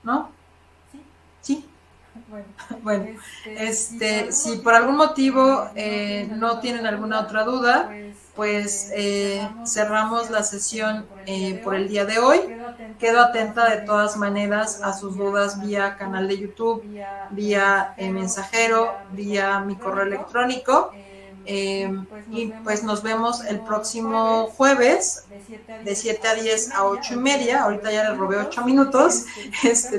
¿No? Sí. Bueno, si por algún motivo no tienen alguna otra duda, pues cerramos la sesión por el día de hoy. Quedo atenta de todas maneras a sus dudas vía canal de YouTube, vía mensajero, vía mi correo electrónico. Y pues nos vemos el próximo jueves de 7 a 10 a 8 y media. Ahorita ya les robé 8 minutos,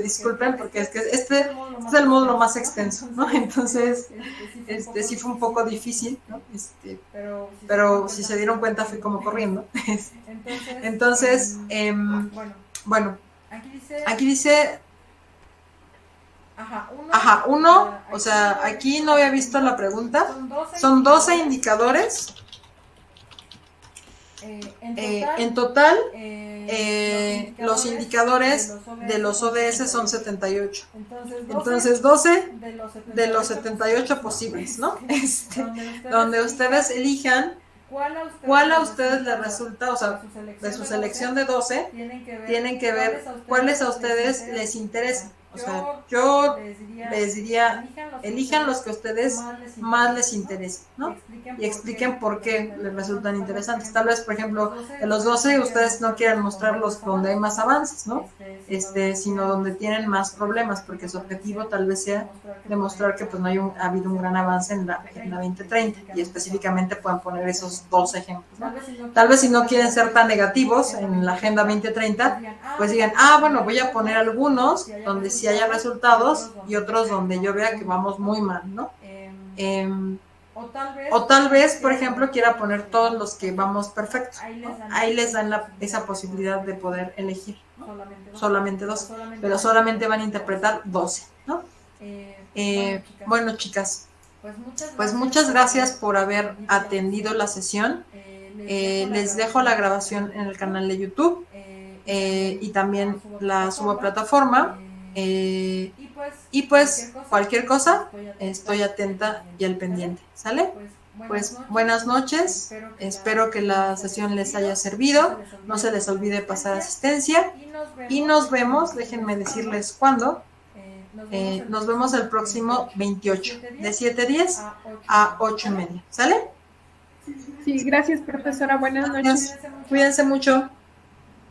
disculpen, porque es que este es el módulo más extenso, ¿no? Entonces sí fue un poco difícil, ¿no? Pero si se dieron cuenta fui como corriendo. Entonces, bueno, aquí dice uno, o sea, aquí no había visto la pregunta. Son 12 indicadores. En total, los indicadores de los ODS son 78. Entonces, 12 de los 78 posibles, ¿no? Donde ustedes elijan cuál a ustedes les resulta, o sea, de su selección de 12, tienen que ver cuáles a ustedes les interesan. O sea, yo les diría, elijan los que a ustedes más les interesen, ¿no? Y expliquen por qué les resultan interesantes. Tal vez, por ejemplo, de los 12 ustedes no quieren mostrarlos donde hay más avances, ¿no? Sino donde tienen más problemas, porque su objetivo tal vez sea demostrar que pues no ha habido un gran avance en la Agenda 2030, y específicamente pueden poner esos 2 ejemplos, ¿no? Tal vez si no quieren ser tan negativos en la Agenda 2030, pues digan, bueno, voy a poner algunos donde sí haya resultados y otros donde yo vea que vamos muy mal, ¿no? O tal vez, por ejemplo, quiera poner todos los que vamos perfectos, ¿no? Ahí les dan esa posibilidad de poder elegir, ¿no? Solamente 2, pero solamente van a interpretar 12, ¿no? Bueno, chicas, pues muchas gracias por haber atendido la sesión. Les dejo la grabación en el canal de YouTube. y también la subo a plataforma. Y pues cualquier cosa, estoy atenta y al pendiente, ¿sale? Pues buenas noches, espero que la sesión les haya servido, no se les olvide pasar asistencia y nos vemos, déjenme decirles cuándo, nos vemos el próximo 28, de 7:10 a 8:30, ¿sale? Sí, gracias, profesora, buenas noches. Cuídense mucho.